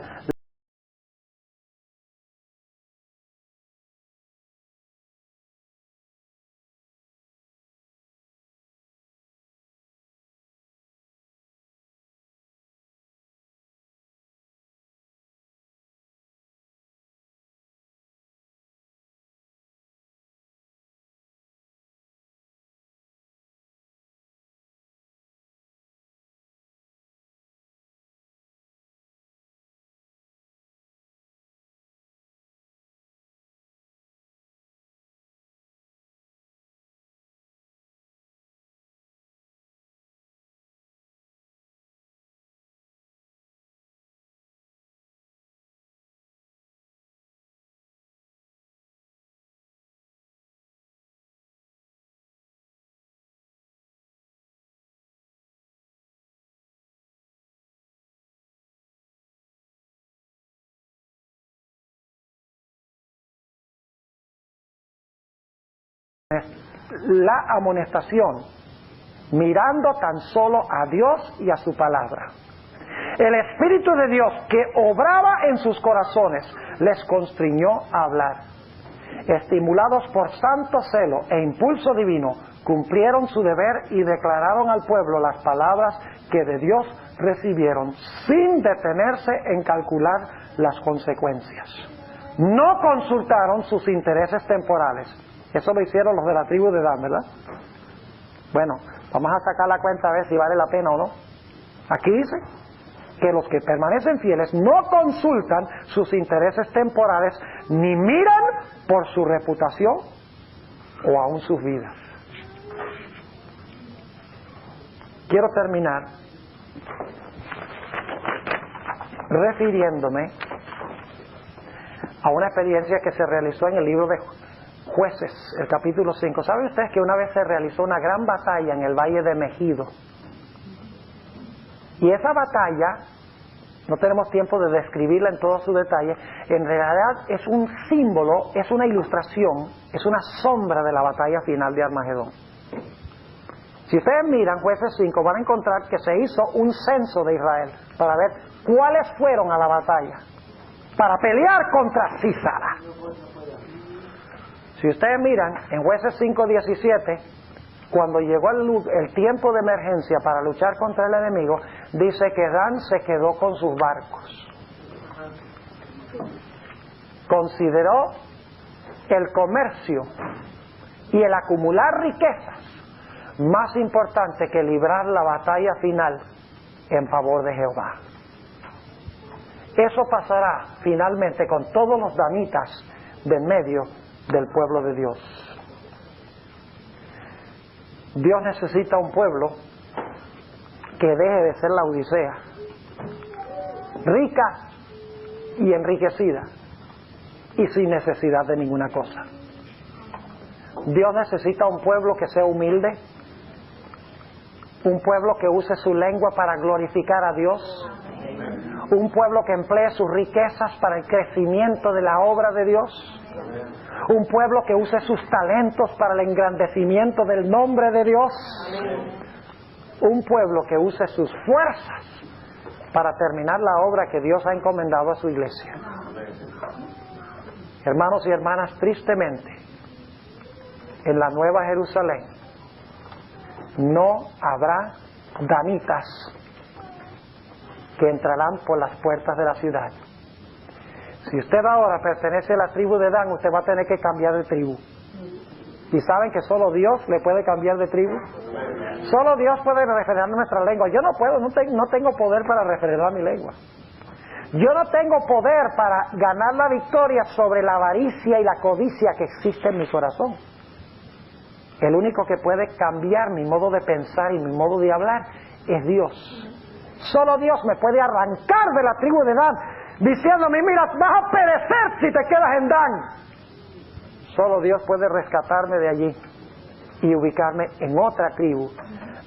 la amonestación, mirando tan solo a Dios y a su palabra. El Espíritu de Dios que obraba en sus corazones les constriñó a hablar. Estimulados por santo celo e impulso divino, cumplieron su deber y declararon al pueblo las palabras que de Dios recibieron, sin detenerse en calcular las consecuencias. No consultaron sus intereses temporales. Eso lo hicieron los de la tribu de Dan, ¿verdad? Bueno, vamos a sacar la cuenta a ver si vale la pena o no. Aquí dice que los que permanecen fieles no consultan sus intereses temporales, ni miran por su reputación o aún sus vidas. Quiero terminar refiriéndome a una experiencia que se realizó en el libro de Jueces, el capítulo 5. ¿Saben ustedes que una vez se realizó una gran batalla en el valle de Megido? Y esa batalla, no tenemos tiempo de describirla en todo su detalle, en realidad es un símbolo, es una ilustración, es una sombra de la batalla final de Armagedón. Si ustedes miran Jueces 5, van a encontrar que se hizo un censo de Israel para ver cuáles fueron a la batalla para pelear contra Sísara. Si ustedes miran en Jueces 5:17, cuando llegó el tiempo de emergencia para luchar contra el enemigo, dice que Dan se quedó con sus barcos. Consideró el comercio y el acumular riquezas más importante que librar la batalla final en favor de Jehová. Eso pasará finalmente con todos los danitas de en medio del pueblo de Dios. Dios necesita un pueblo que deje de ser la Odisea, rica y enriquecida y sin necesidad de ninguna cosa. Dios necesita un pueblo que sea humilde, un pueblo que use su lengua para glorificar a Dios, un pueblo que emplee sus riquezas para el crecimiento de la obra de Dios, un pueblo que use sus talentos para el engrandecimiento del nombre de Dios, un pueblo que use sus fuerzas para terminar la obra que Dios ha encomendado a su iglesia. Hermanos y hermanas, tristemente, en la Nueva Jerusalén no habrá danitas que entrarán por las puertas de la ciudad. Si usted ahora pertenece a la tribu de Dan, usted va a tener que cambiar de tribu. ¿Y saben que solo Dios le puede cambiar de tribu? Solo Dios puede refrenar nuestra lengua. Yo no puedo, no tengo poder para refrenar mi lengua. Yo no tengo poder para ganar la victoria sobre la avaricia y la codicia que existe en mi corazón. El único que puede cambiar mi modo de pensar y mi modo de hablar es Dios. Solo Dios me puede arrancar de la tribu de Dan, diciéndome, mira, vas a perecer si te quedas en Dan. Solo Dios puede rescatarme de allí y ubicarme en otra tribu,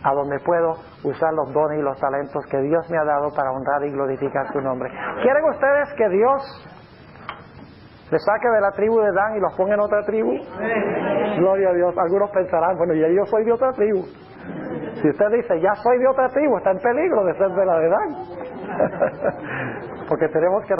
a donde puedo usar los dones y los talentos que Dios me ha dado para honrar y glorificar su nombre. ¿Quieren ustedes que Dios les saque de la tribu de Dan y los ponga en otra tribu? Gloria a Dios. Algunos pensarán, bueno, ya yo soy de otra tribu. Si usted dice, ya soy de otra tribu, está en peligro de ser de la de Dan. Porque tenemos que